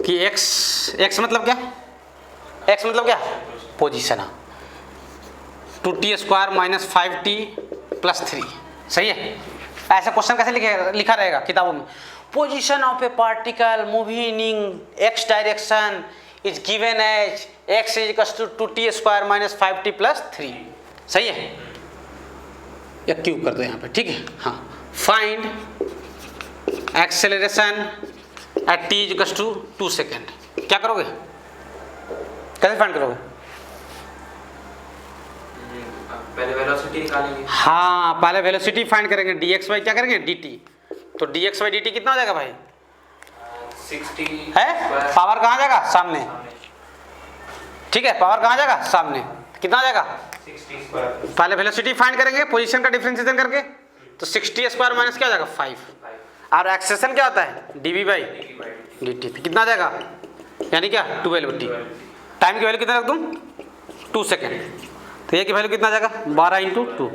कि x मतलब क्या पोजीशन है 2t square minus 5t plus 3, सही है। ऐसा क्वेश्चन कैसे लिखा रहेगा किताबों में, position of a particle moving in x direction is given as x is equal to 2t square minus 5t plus 3, सही है। या क्यूब कर दो यहाँ पे, ठीक है। हाँ, find acceleration at t is equal to 2 second. क्या करोगे, कैसे फाइंड करोगे? पहले वेलोसिटी निकालेंगे। हाँ, पहले वेलोसिटी फाइंड करेंगे, dx बाई क्या करेंगे dt। तो dx बाई dt कितना हो जाएगा भाई 60 है, पावर कहाँ जाएगा सामने, ठीक है, पावर कहाँ जाएगा सामने, कितना आ जाएगा 60 स्क्वायर। पहले वेलोसिटी फाइंड करेंगे पोजीशन का डिफरेंशिएशन करके, तो 60 स्क्वायर माइनस क्या हो जाएगा 5, और एक्सेलेरेशन क्या होता है dv बाई dt, तो कितना आ जाएगा यानी क्या 12t। टाइम की वैल्यू कितना रख दूँ 2 सेकेंड, तो ये की वैल्यू कितना आ जाएगा 12 इंटू 2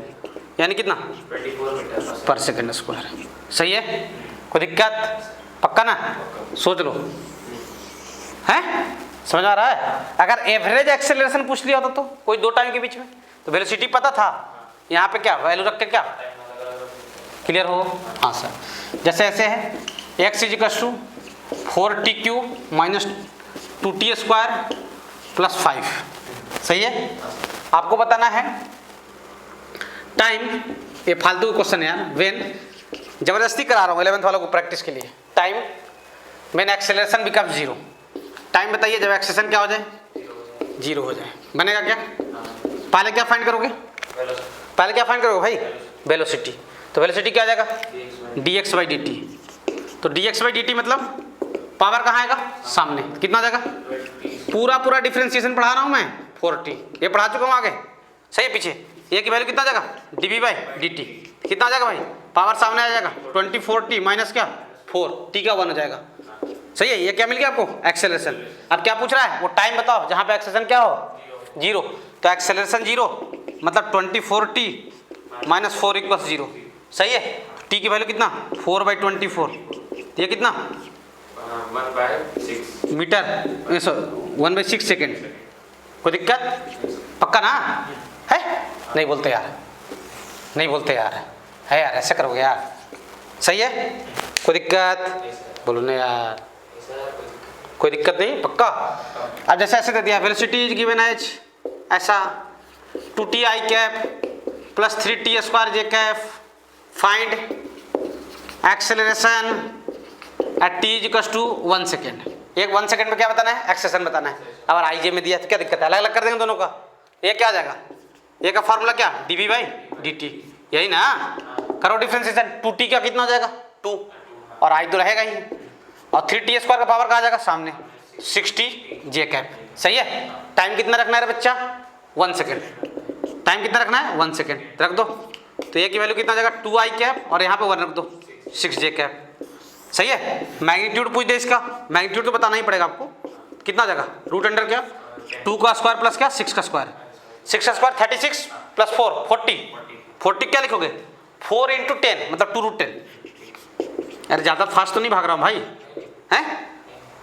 यानी कितना 24 मीटर पर सेकेंड स्क्वायर, सही है। कोई दिक्कत, पक्का ना, सोच लो है, समझ आ रहा है। अगर एवरेज एक्सेलरेशन पूछ लिया होता तो कोई दो टाइम के बीच में, तो वेलोसिटी पता था, यहाँ पे क्या वैल्यू रख के क्या क्लियर हो। हाँ सर, जैसे ऐसे है x is equal to 4t cube minus 2t square plus 5, सही है। आपको बताना है टाइम, ये फालतू क्वेश्चन है यार, व्हेन जबरदस्ती करा रहा हूँ 11th वालों को प्रैक्टिस के लिए। Time when acceleration become 0, time बताइए जब एक्सेलरेशन क्या हो जाए 0 हो जाए, बनेगा क्या। पहले क्या फाइंड करोगे, पहले क्या फाइंड करोगे भाई वेलोसिटी, तो वेलोसिटी क्या आ जाएगा dx बाई dt। तो dx बाई dt मतलब पावर कहाँ आएगा सामने, कितना आ जाएगा, पूरा डिफरेंशिएशन पढ़ा रहा हूँ मैं 4t, ये पढ़ा चुका हूँ आगे, सही है। पीछे ये की वैल्यू कितना आ जाएगा dv बाई dt, कितना आ जाएगा भाई, पावर सामने आ जाएगा 24t माइनस क्या 4, t का 1 हो जाएगा, सही है। ये क्या मिल गया आपको एक्सेलरेशन। अब क्या पूछ रहा है, वो टाइम बताओ जहाँ पे एक्सेलरेशन क्या हो 0, तो एक्सेलरेशन 0 मतलब 24t माइनस 4 इक्वल 0, सही है। t की वैल्यू कितना 4 बाई 24, ये कितना 1/6 मीटर, 1/6 सेकेंड। कोई दिक्कत, पक्का ना है, नहीं बोलते यार, है यार, ऐसे करोगे यार, सही है। कोई दिक्कत बोलो ना यार, कोई दिक्कत नहीं, पक्का। अब जैसे ऐसे दे दिया वेलोसिटी इज गिवन एज ऐसा 2t i cap plus 3t² J cap find acceleration at t equals to 1 second. एक 1 सेकेंड में क्या बताना है? एक्सेलरेशन बताना है। अब आई जे में दिया तो क्या दिक्कत है? अलग अलग कर देंगे दोनों का। ये क्या आ जाएगा? ये का फॉर्मूला क्या? dv/dt, यही ना? करो डिफरेंशिएशन। 2t का कितना हो जाएगा? 2, और आई तो रहेगा ही, और 3t² का पावर कहाँ जाएगा? सामने 60 जे कैप। सही है। टाइम कितना रखना है बच्चा? 1 सेकेंड। टाइम कितना रखना है? 1 सेकेंड रख दो। तो ये की वैल्यू कितना जाएगा? 2i कैप, और यहाँ पे 1 रख दो, 6 जे कैप। सही है। मैग्नीट्यूड पूछ दे इसका, मैग्नीट्यूड तो बताना ही पड़ेगा आपको। कितना जाएगा? रूट अंडर क्या? 2 का स्क्वायर प्लस क्या? 6 का स्क्वायर। 6 का स्क्वायर 36 प्लस 4 40। 40 क्या लिखोगे? 4 × 10 मतलब 2√10। अरे ज़्यादा फास्ट तो नहीं भाग रहा हूँ भाई, हैं?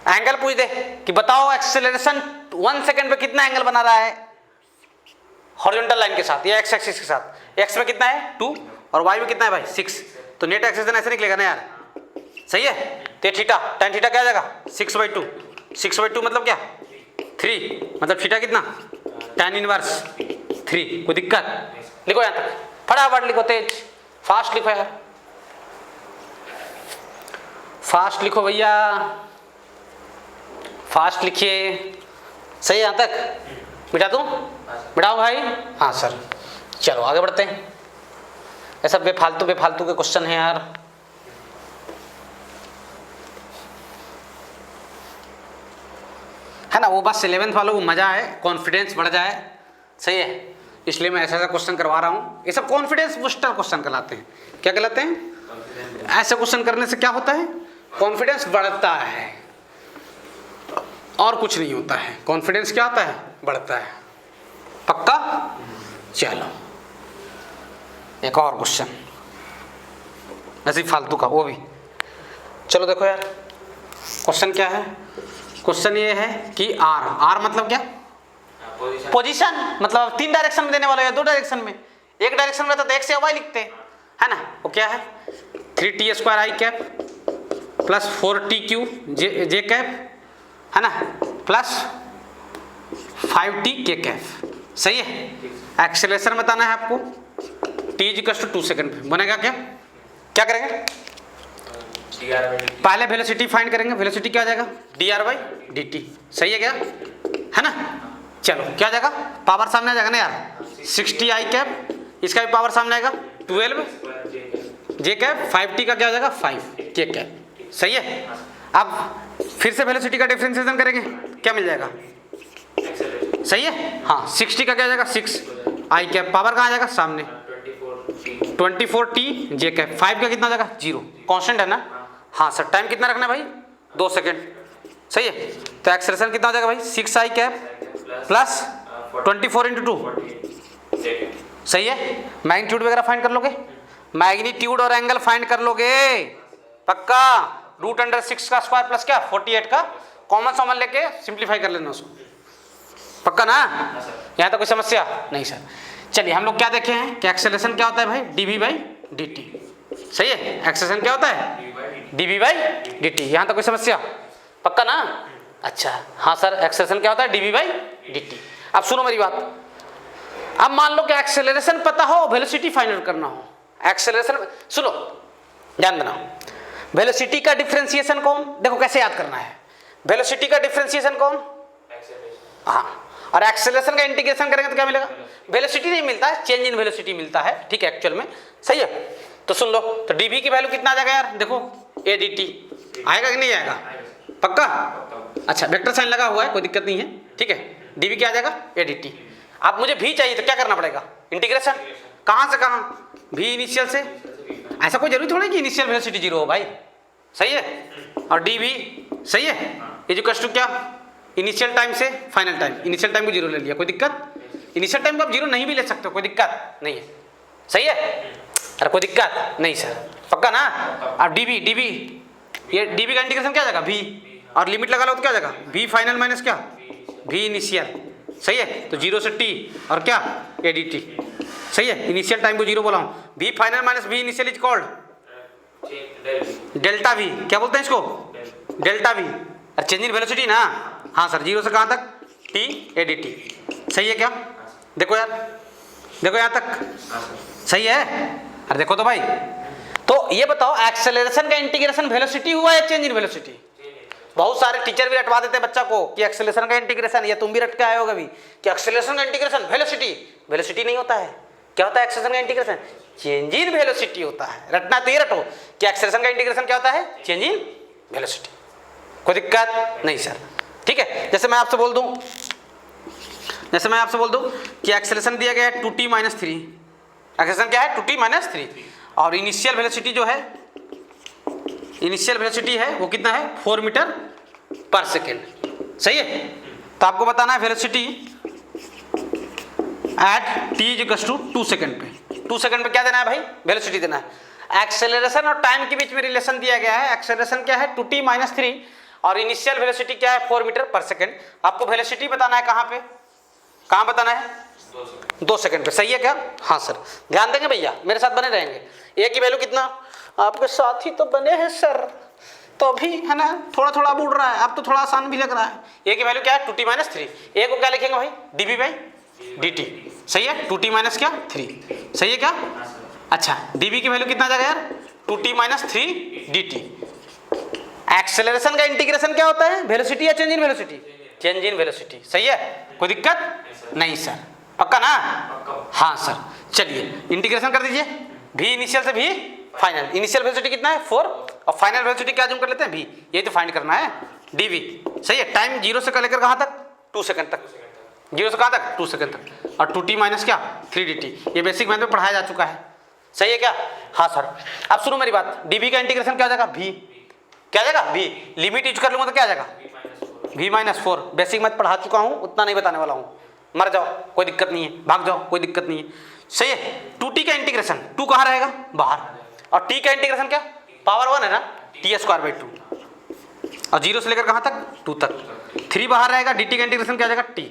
एंगल पूछ दे कि बताओ एक्सेलरेशन 1 सेकेंड पे कितना एंगल बना रहा है हॉरिजॉन्टल लाइन के साथ या एक्स एक्सिस के साथ। एक्स में कितना है? 2, और वाई में कितना है भाई? 6। तो नेट एक्सेलरेशन ऐसे निकलेगा ना यार। सही है। तो थीटा, tan थीटा क्या आ जाएगा? 6/2। 6/2 मतलब क्या? 3, मतलब थीटा कितना? tan inverse 3। कोई दिक्कत? लिखो यहाँ तक, फटाफट लिखो, तेज फास्ट लिखो यार, फास्ट लिखो भैया, फास्ट लिखिए। सही है यहाँ तक? बिठा दूँ? बिठाओ भाई। हाँ सर, चलो आगे बढ़ते हैं। ऐसा बेफालतू के क्वेश्चन है यार। है ना, वो बस 11th वालों को मजा है, कॉन्फिडेंस बढ़ जाए। सही है, इसलिए मैं ऐसा क्वेश्चन करवा रहा हूँ। ये सब कॉन्फिडेंस बूस्टर क्वेश्चन कहलाते हैं। क्या कहलाते हैं? ऐसे क्वेश्चन करने से क्या होता है? कॉन्फिडेंस बढ़ता है, और कुछ नहीं होता है। कॉन्फिडेंस क्या होता है? बढ़ता है। पक्का? चलो एक और क्वेश्चन ऐसी फालतू का, वो भी। चलो देखो यार, क्वेश्चन क्या है? क्वेश्चन ये है कि आर मतलब क्या? पोजीशन। मतलब 3 डायरेक्शन में देने वाला है, 2 डायरेक्शन में। एक डायरेक्शन में रहता तो x या y लिखते हैं, है ना? वो क्या है? 3t² i cap plus 4tq J cap, है ना, प्लस 5t के कैप। सही है। एक्सेलरेशन बताना है आपको। t इक्वल्स टू 2 सेकेंड पे बनेगा क्या? क्या करेंगे? पहले वेलोसिटी फाइंड करेंगे। वेलोसिटी क्या आ जाएगा? dr/dt। सही है क्या? है ना? चलो क्या आ जाएगा? पावर सामने आ जाएगा ना यार, 60i कैप, इसका भी पावर सामने आएगा 12 जे कैप, 5t का क्या आ जाएगा? 5 के कैप। सही है। अब फिर से वेलोसिटी का डिफरेंशिएशन करेंगे, क्या मिल जाएगा? सही है। हाँ, 60 का क्या आ जाएगा? 6i कैप, पावर कहाँ आ जाएगा? सामने 24t जे कैप, 5 का कितना आ जाएगा? 0। कांस्टेंट है ना? हाँ सर। टाइम कितना रखना है भाई? 2 सेकेंड। सही है। तो एक्सेलरेशन कितना हो जाएगा भाई? 6i cap plus 24 × 2। सही है। मैग्नीट्यूड वगैरह फाइंड कर लोगे? मैग्नीट्यूड और एंगल फाइंड कर लोगे? पक्का? √6 का स्क्वायर प्लस क्या? 48 का कॉमन सॉमन लेके सिंप्लीफाई कर लेना उसको। पक्का ना? यहाँ तो कोई समस्या नहीं सर। चलिए हम लोग क्या देखे हैं कि एक्सेलरेशन क्या होता है भाई? dv/dt। सही है। एक्सेलरेशन क्या होता है? dv/dt। यहाँ तो कोई समस्या? पक्का ना? अच्छा हाँ सर, एक्सेलरेशन क्या होता है? dv/dt। अब सुनो मेरी बात। अब मान लो कि एक्सेलरेशन पता हो, वेलोसिटी फाइंड आउट करना हो। एक्सेलरेशन सुनो, ध्यान देना। वेलोसिटी का डिफरेंशिएशन कौन? देखो कैसे याद करना है। वेलोसिटी का डिफरेंशिएशन कौन? हाँ, और एक्सेलरेशन का इंटीग्रेशन करेंगे तो क्या मिलेगा? वेलोसिटी नहीं मिलता है, चेंज इन वेलोसिटी मिलता है। ठीक है, एक्चुअल में। सही है। तो सुन लो, तो dv की वैल्यू कितना आ जाएगा यार? देखो adt आएगा कि नहीं आएगा? पक्का? अच्छा, वेक्टर साइन लगा हुआ है, कोई दिक्कत नहीं है। ठीक है, dv क्या आ जाएगा? adt। अब मुझे v चाहिए तो क्या करना पड़ेगा? इंटीग्रेशन। कहाँ से कहाँ? v इनिशियल से। ऐसा कोई जरूरी थोड़ी कि इनिशियल वेलोसिटी 0 हो भाई। सही है। और dv सही है इक्वल्स टू क्या? इनिशियल टाइम से फाइनल टाइम। इनिशियल टाइम को 0 ले लिया, कोई दिक्कत? इनिशियल टाइम को आप 0 नहीं भी ले सकते हो, कोई दिक्कत नहीं है। सही है। अरे कोई दिक्कत नहीं सर। पक्का ना? अब dv ये dv का इंटीग्रेशन क्या आ जाएगा? v, और लिमिट लगा लो तो क्या आ जाएगा? v फाइनल माइनस क्या? v initial. सही है। तो 0 से t और क्या? adt। सही है। इनिशियल टाइम को 0 बोला हूँ। v final minus v initial is called delta v। क्या बोलते हैं इसको? Delta v। और चेंज इन वेलोसिटी ना? हाँ सर। 0 से कहाँ तक? t adt। सही है क्या? देखो यार, देखो यहाँ तक हाँ सर। सही है। अरे देखो तो भाई, तो ये बताओ एक्सेलरेशन का इंटीग्रेशन वेलोसिटी हुआ या चेंज इन वेलोसिटी? बहुत सारे टीचर भी रटवा देते हैं बच्चा को कि एक्सेलरेशन का इंटीग्रेशन, या तुम भी रट के आए होगे भी कि एक्सेलरेशन का इंटीग्रेशन वेलोसिटी। वेलोसिटी नहीं होता है। क्या होता है एक्सेलरेशन का इंटीग्रेशन? चेंज इन वेलोसिटी होता है। रटना तो ये रटो कि एक्सेलरेशन का इंटीग्रेशन क्या होता है? Change in velocity. कोई दिक्कत नहीं सर, ठीक है। जैसे मैं आपसे बोल दूं कि एक्सेलरेशन दिया गया है 2t - 3। एक्सेलरेशन क्या है? 2t - 3। और इनिशियल वेलोसिटी जो है, इनिशियल वेलोसिटी है वो कितना है? 4 मीटर पर सेकेंड। सही है। तो आपको बताना है वेलोसिटी एट t = 2 सेकेंड पे। 2 सेकेंड पे क्या देना है भाई? वेलोसिटी देना है। एक्सेलरेशन और टाइम के बीच में रिलेशन दिया गया है। एक्सेलरेशन क्या है? 2t - 3 और इनिशियल वेलोसिटी क्या है? 4 मीटर पर सेकेंड। आपको वेलोसिटी बताना है कहाँ पे? कहाँ बताना है? 2 सेकेंड पे। सही है क्या? हाँ सर, ध्यान देंगे भैया, मेरे साथ बने रहेंगे। ए की वैल्यू कितना? आपके साथ ही तो बने हैं सर, तो अभी है ना थोड़ा थोड़ा उड़ रहा है, अब तो थोड़ा आसान भी लग रहा है। ए की वैल्यू क्या है? 2t - 3। ए को क्या लिखेंगे भाई? dv/dt। सही है। 2t - क्या? 3। सही है क्या? अच्छा, dv की वैल्यू कितना आ जाएगा यार? 2t - 3 dt। एक्सेलरेशन का इंटीग्रेशन क्या होता है? वेलोसिटी या change in velocity? Change in velocity. सही है, कोई दिक्कत नहीं सर, पक्का ना? हाँ सर, चलिए इंटीग्रेशन कर दीजिए। v इनिशियल से v फाइनल। इनिशियल वेलोसिटी कितना है? 4 और फाइनल वेलोसिटी क्या जूम कर लेते हैं? v। यही तो फाइंड करना है, dv। सही है। टाइम 0 से लेकर कहाँ तक? 2 सेकंड तक। 0 से कहाँ तक? 2 सेकंड तक। और 2t - क्या? 3 dt। ये बेसिक मैथ में पढ़ाया जा चुका है। सही है क्या? हाँ सर। अब सुनो मेरी बात, dv का इंटीग्रेशन क्या हो जाएगा? v। क्या आ जाएगा? v। लिमिट यूज कर लूंगा तो क्या आ जाएगा? v - 4। बेसिक मैथ पढ़ा चुका हूँ, उतना नहीं बताने वाला हूँ। मर जाओ कोई दिक्कत नहीं है, भाग जाओ कोई दिक्कत नहीं है। सही है। 2t का इंटीग्रेशन, 2 कहाँ रहेगा? बाहर। और t का इंटीग्रेशन क्या? पावर 1 है ना, t²/2। और 0 से लेकर कहाँ तक? 2 तक। 3 बाहर रहेगा। dt का इंटीग्रेशन क्या आ जाएगा? t।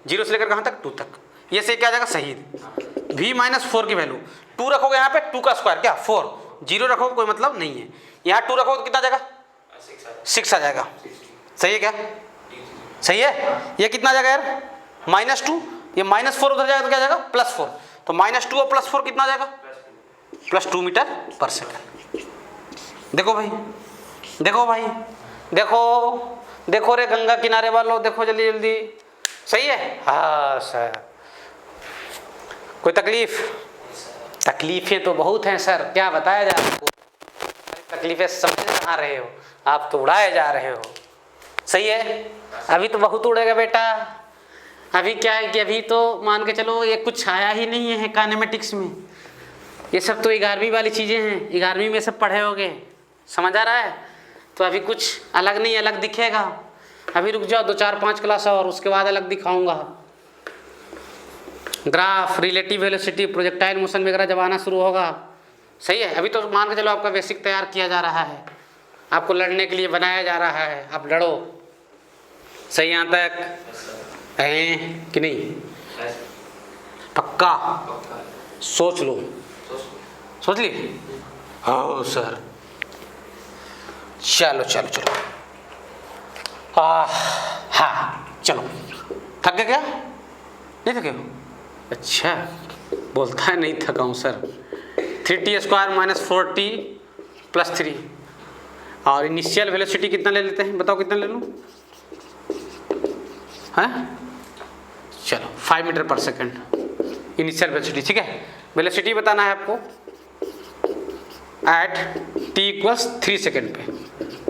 0 से लेकर कहाँ तक? 2 तक। ये से क्या आ जाएगा? सही। v - 4 की वैल्यू 2 रखोगे यहाँ पे, 2 का स्क्वायर क्या? 4। 0 रखोगे कोई मतलब नहीं है। यहाँ 2 रखोगे तो कितना आ जाएगा? 6 आ जाएगा। सही है क्या? सही है। ये कितना आ जाएगा यार? -2। ये -4 उधर जाएगा तो क्या आ जाएगा? +4। तो -2 और +4 कितना आ जाएगा? +2 मीटर पर सेकेंड। देखो भाई, देखो भाई, देखो रे गंगा किनारे वालों, देखो जल्दी जल्दी। सही है। हाँ सर, कोई तकलीफ? तकलीफें तो बहुत हैं सर, क्या बताया जाए आपको। तकलीफें समझ कहाँ रहे हो, आप तो उड़ाए जा रहे हो। सही है। अभी तो बहुत उड़ेगा बेटा। अभी क्या है कि अभी तो मान के चलो ये कुछ आया ही नहीं है काइनेमेटिक्स में। ये सब तो 11वीं वाली चीज़ें हैं, 11वीं में सब पढ़े होगे, समझ आ रहा है? तो अभी कुछ अलग नहीं, अलग दिखेगा। अभी रुक जाओ 2 4 5 क्लास और, उसके बाद अलग दिखाऊंगा। Graph, relative velocity, projectile motion वगैरह जब आना शुरू होगा। सही है। अभी तो मान के चलो आपका बेसिक तैयार किया जा रहा है, आपको लड़ने के लिए बनाया जा रहा है, आप लड़ो। सही यहाँ तक है कि नहीं? पक्का? सोच लो। सोच लिए? हाँ सर। चलो चलो चलो। हाँ चलो। थक गए क्या? नहीं थके हो? अच्छा, बोलता है नहीं थका हूँ सर। 3t² - 4t + 3। और इनिशियल वेलोसिटी कितना ले लेते हैं? बताओ कितना ले लूँ? हाँ चलो 5 metre per second initial velocity. ठीक है। वेलोसिटी बताना है आपको एट t = 3 सेकेंड पे।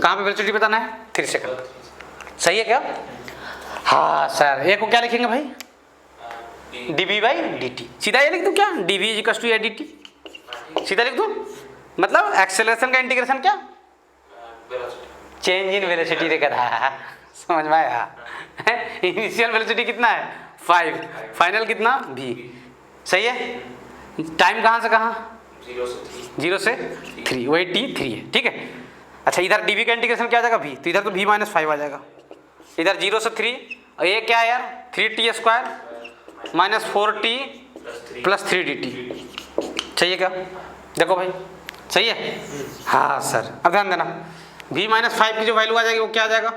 कहाँ पे वेलोसिटी बताना है? 3 सेकेंड। सही है क्या? हाँ सर। ए को क्या लिखेंगे भाई? dv/dt। सीधा ये लिख दूँ क्या? dv = dt। सीधा लिख दूँ? मतलब एक्सेलरेशन का इंटीग्रेशन क्या? चेंज इन वेलोसिटी रे करा। समझ में आया? इनिशियल वेलोसिटी कितना है? 5। फाइनल कितना? v। सही है। टाइम कहाँ से कहाँ? 0 से 3। वही t 3 है। ठीक है। अच्छा, इधर dv का इंटीग्रेशन क्या आ जाएगा? v। तो इधर तो v - 5 आ जाएगा। इधर 0 से 3 और ये क्या है यार? 3t² - 4t + 3 dt। सही है क्या? देखो भाई, सही है। हाँ सर। अब ध्यान देना, v - 5 की जो वैल्यू आ जाएगी वो क्या आ जाएगा?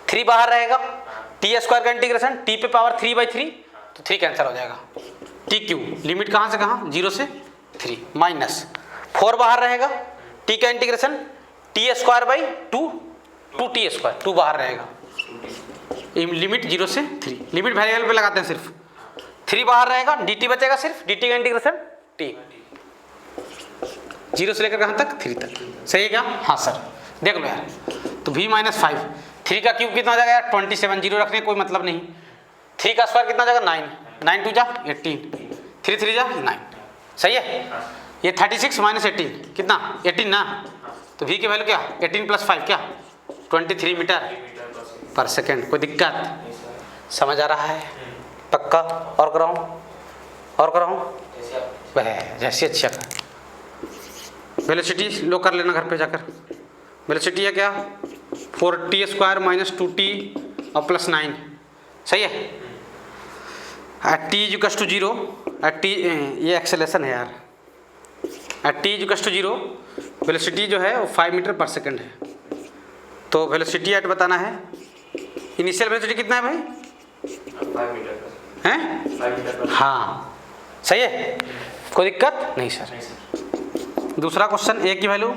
3 बाहर रहेगा। t² का इंटीग्रेशन, t पे पावर 3/3, तो 3 कैंसिल हो जाएगा। टी क्यू, लिमिट कहाँ से कहाँ, 0 से 3, माइनस 4 बाहर रहेगा, टी का integration T square by 2 T square, 2 बाहर रहेगा, लिमिट 0 से 3, लिमिट वेरिएबल पे लगाते हैं सिर्फ, 3 बाहर रहेगा, डी टी बचेगा सिर्फ, डी टी का इंटीग्रेशन टी 0 से लेकर कहाँ तक, 3 तक, सही है क्या? हाँ सर, देख लो यार, तो v माइनस 5, 3 का क्यूब कितना हो जाएगा यार 27, 0 रखने कोई मतलब नहीं, 3 का स्क्वायर कितना हो जाएगा 9, 9 2 जा 18, 3 3 जा 9, सही है? ये 36 माइनस 18 कितना 18 ना, तो v की वैल्यू क्या 18 प्लस 5 क्या 23 मीटर पर सेकेंड। कोई दिक्कत? समझ आ रहा है? पक्का? और कराऊँ, और कराऊँ? वह जैसी अच्छा का वेलोसिटी लो कर लेना घर पे जाकर, वेलोसिटी है क्या 4t स्क्वायर माइनस 2t और प्लस 9, सही है? At t equals to 0, at t, ये एक्सेलेरेशन है यार, at t equals to 0 velocity जो है वो 5 मीटर पर सेकंड है, तो वेलोसिटी एट बताना है, इनिशियल वेलोसिटी कितना है भाई 5 मीटर हैं? 5 मीटर। हाँ सही है, कोई दिक्कत नहीं सर। दूसरा क्वेश्चन, ए की वैल्यू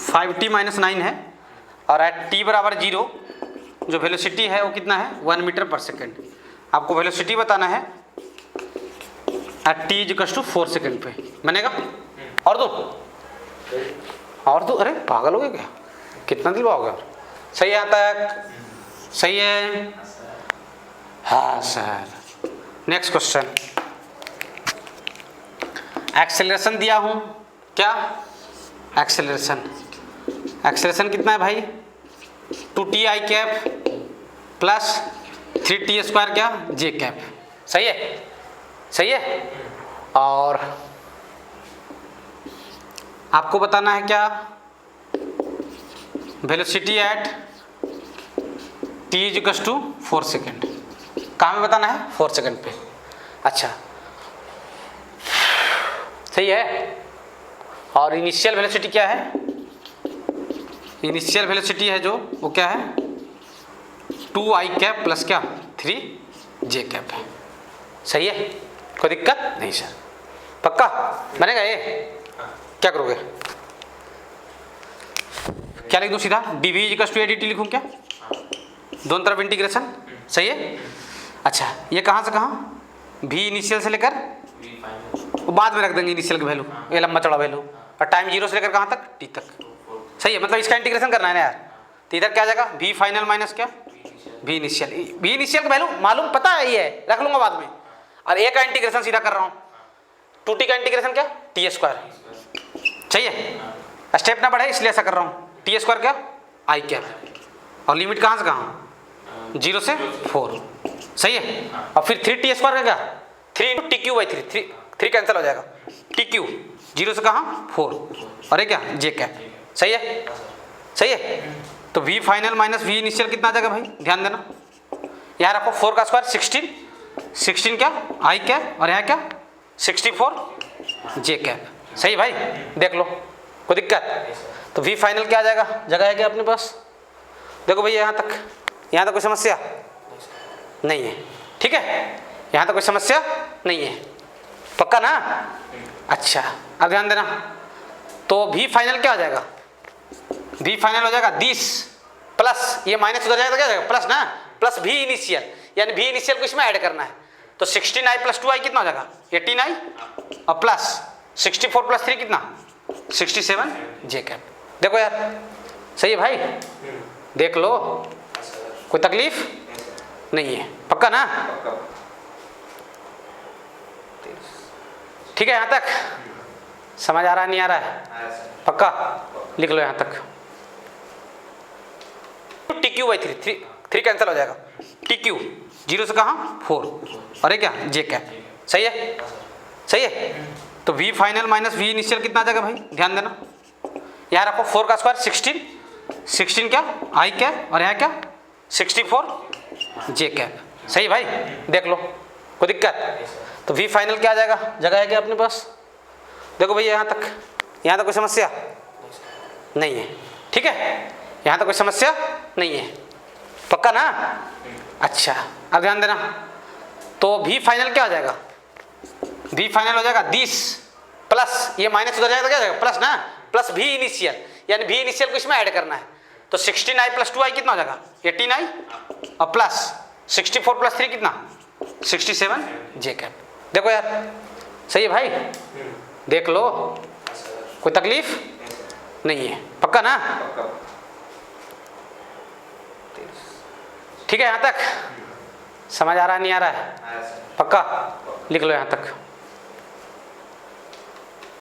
5t माइनस 9 है और एट t बराबर 0 जो वेलोसिटी है वो कितना है 1 मीटर पर सेकेंड, आपको वेलोसिटी बताना है at t equals to 4 second पे, बनेगा? और दो, अरे पागल हो गए क्या, कितना दिलवाओगे? सही आता है, सही है? हाँ सर। नेक्स्ट क्वेश्चन, एक्सेलरेशन दिया हूँ, क्या एक्सेलरेशन कितना है भाई 2t आई कैप प्लस 3t स्क्वायर क्या जे कैप, सही है? सही है? और आपको बताना है क्या velocity at t equals to 4 second, कहाँ में बताना है 4 सेकेंड पे। अच्छा सही है? और इनिशियल वेलोसिटी क्या है, इनिशियल वेलोसिटी है जो वो क्या है 2i कैप प्लस क्या 3j कैप है, सही है? कोई दिक्कत नहीं सर, पक्का बनेगा ये? क्या करोगे, क्या लिख दूँ सीधा dv इक्वल्स टू dt लिखूँ क्या, दोनों तरफ इंटीग्रेशन, सही है? अच्छा ये कहाँ से कहाँ v इनिशियल से लेकर, वो बाद में रख देंगे इनिशियल की वैल्यू, ये लंबा चौड़ा वैल्यू, और टाइम 0 से लेकर कहाँ तक t तक, सही है? मतलब इसका इंटीग्रेशन करना है ना यार, तो इधर क्या आ जाएगा v फाइनल माइनस क्या v इनिशियल की वैल्यू मालूम पता है, ये रख लूंगा बाद में, और a का इंटीग्रेशन सीधा कर रहा हूँ, 2t का इंटीग्रेशन क्या t स्क्वायर, सही है? स्टेप ना बढ़े इसलिए ऐसा कर रहा हूँ, t स्क्वायर क्या i कैप, और लिमिट कहाँ से कहाँ 0 से 4, सही है? और फिर 3t स्क्वायर का क्या 3 टी क्यू बाई 3 कैंसिल हो जाएगा, टी क्यू 0 से कहाँ 4, और ये क्या जे कैप, सही है? सही है? तो v final minus v initial कितना आ जाएगा भाई, ध्यान देना, यहाँ रखो 4 का स्क्वायर 16 क्या i कैप, और यहाँ क्या 64 जे कैप, सही भाई? देख लो, कोई दिक्कत? तो v फाइनल क्या आ जाएगा, जगह है क्या अपने पास? देखो भैया यहाँ तक कोई समस्या नहीं है, ठीक है? यहाँ तक कोई समस्या नहीं है, पक्का ना? अच्छा अब ध्यान देना, तो v फाइनल क्या हो जाएगा, v फाइनल हो जाएगा 20 प्लस ये माइनस उधर जाएगा तो क्या हो जाएगा प्लस ना, प्लस v इनिशियल, यानी v इनिशियल को इसमें ऐड करना है, तो 16i प्लस 2i कितना हो जाएगा 18i, और प्लस 64 प्लस 3 कितना 67 जे कैप। देखो यार सही है भाई, देख लो, कोई तकलीफ नहीं है, पक्का ना? ठीक है? यहाँ तक समझ आ रहा है नहीं आ रहा है, पक्का? लिख लो यहाँ तक, टी क्यू बाई 3 कैंसिल हो जाएगा, टी क्यू 0 से कहाँ 4, और ये क्या जे कैप, सही है? सही है? तो v final minus v initial कितना आ जाएगा भाई, ध्यान देना, यहाँ रखो 4 का स्क्वायर 16 क्या i कैप, और यहाँ क्या 64 जे कैप, सही भाई? देख लो, कोई दिक्कत? तो v फाइनल क्या आ जाएगा, जगह है क्या अपने पास? देखो भैया यहाँ तक कोई समस्या नहीं है, ठीक है? यहाँ तक कोई समस्या नहीं है, पक्का ना? अच्छा अब ध्यान देना, तो v फाइनल क्या आ जाएगा, v फाइनल हो जाएगा 20 प्लस ये माइनस उधर जाएगा तो क्या जाएगा प्लस ना, प्लस v इनिशियल, यानी v इनिशियल को इसमें ऐड करना है। तो 16i प्लस 2i कितना हो जाएगा 18i और प्लस 64 प्लस 3 कितना 67 जे कैप। देखो यार सही है भाई, देख लो कोई तकलीफ नहीं है, पक्का ना? ठीक है, यहाँ तक समझ आ रहा है नहीं आ रहा है? पक्का लिख लो यहाँ तक।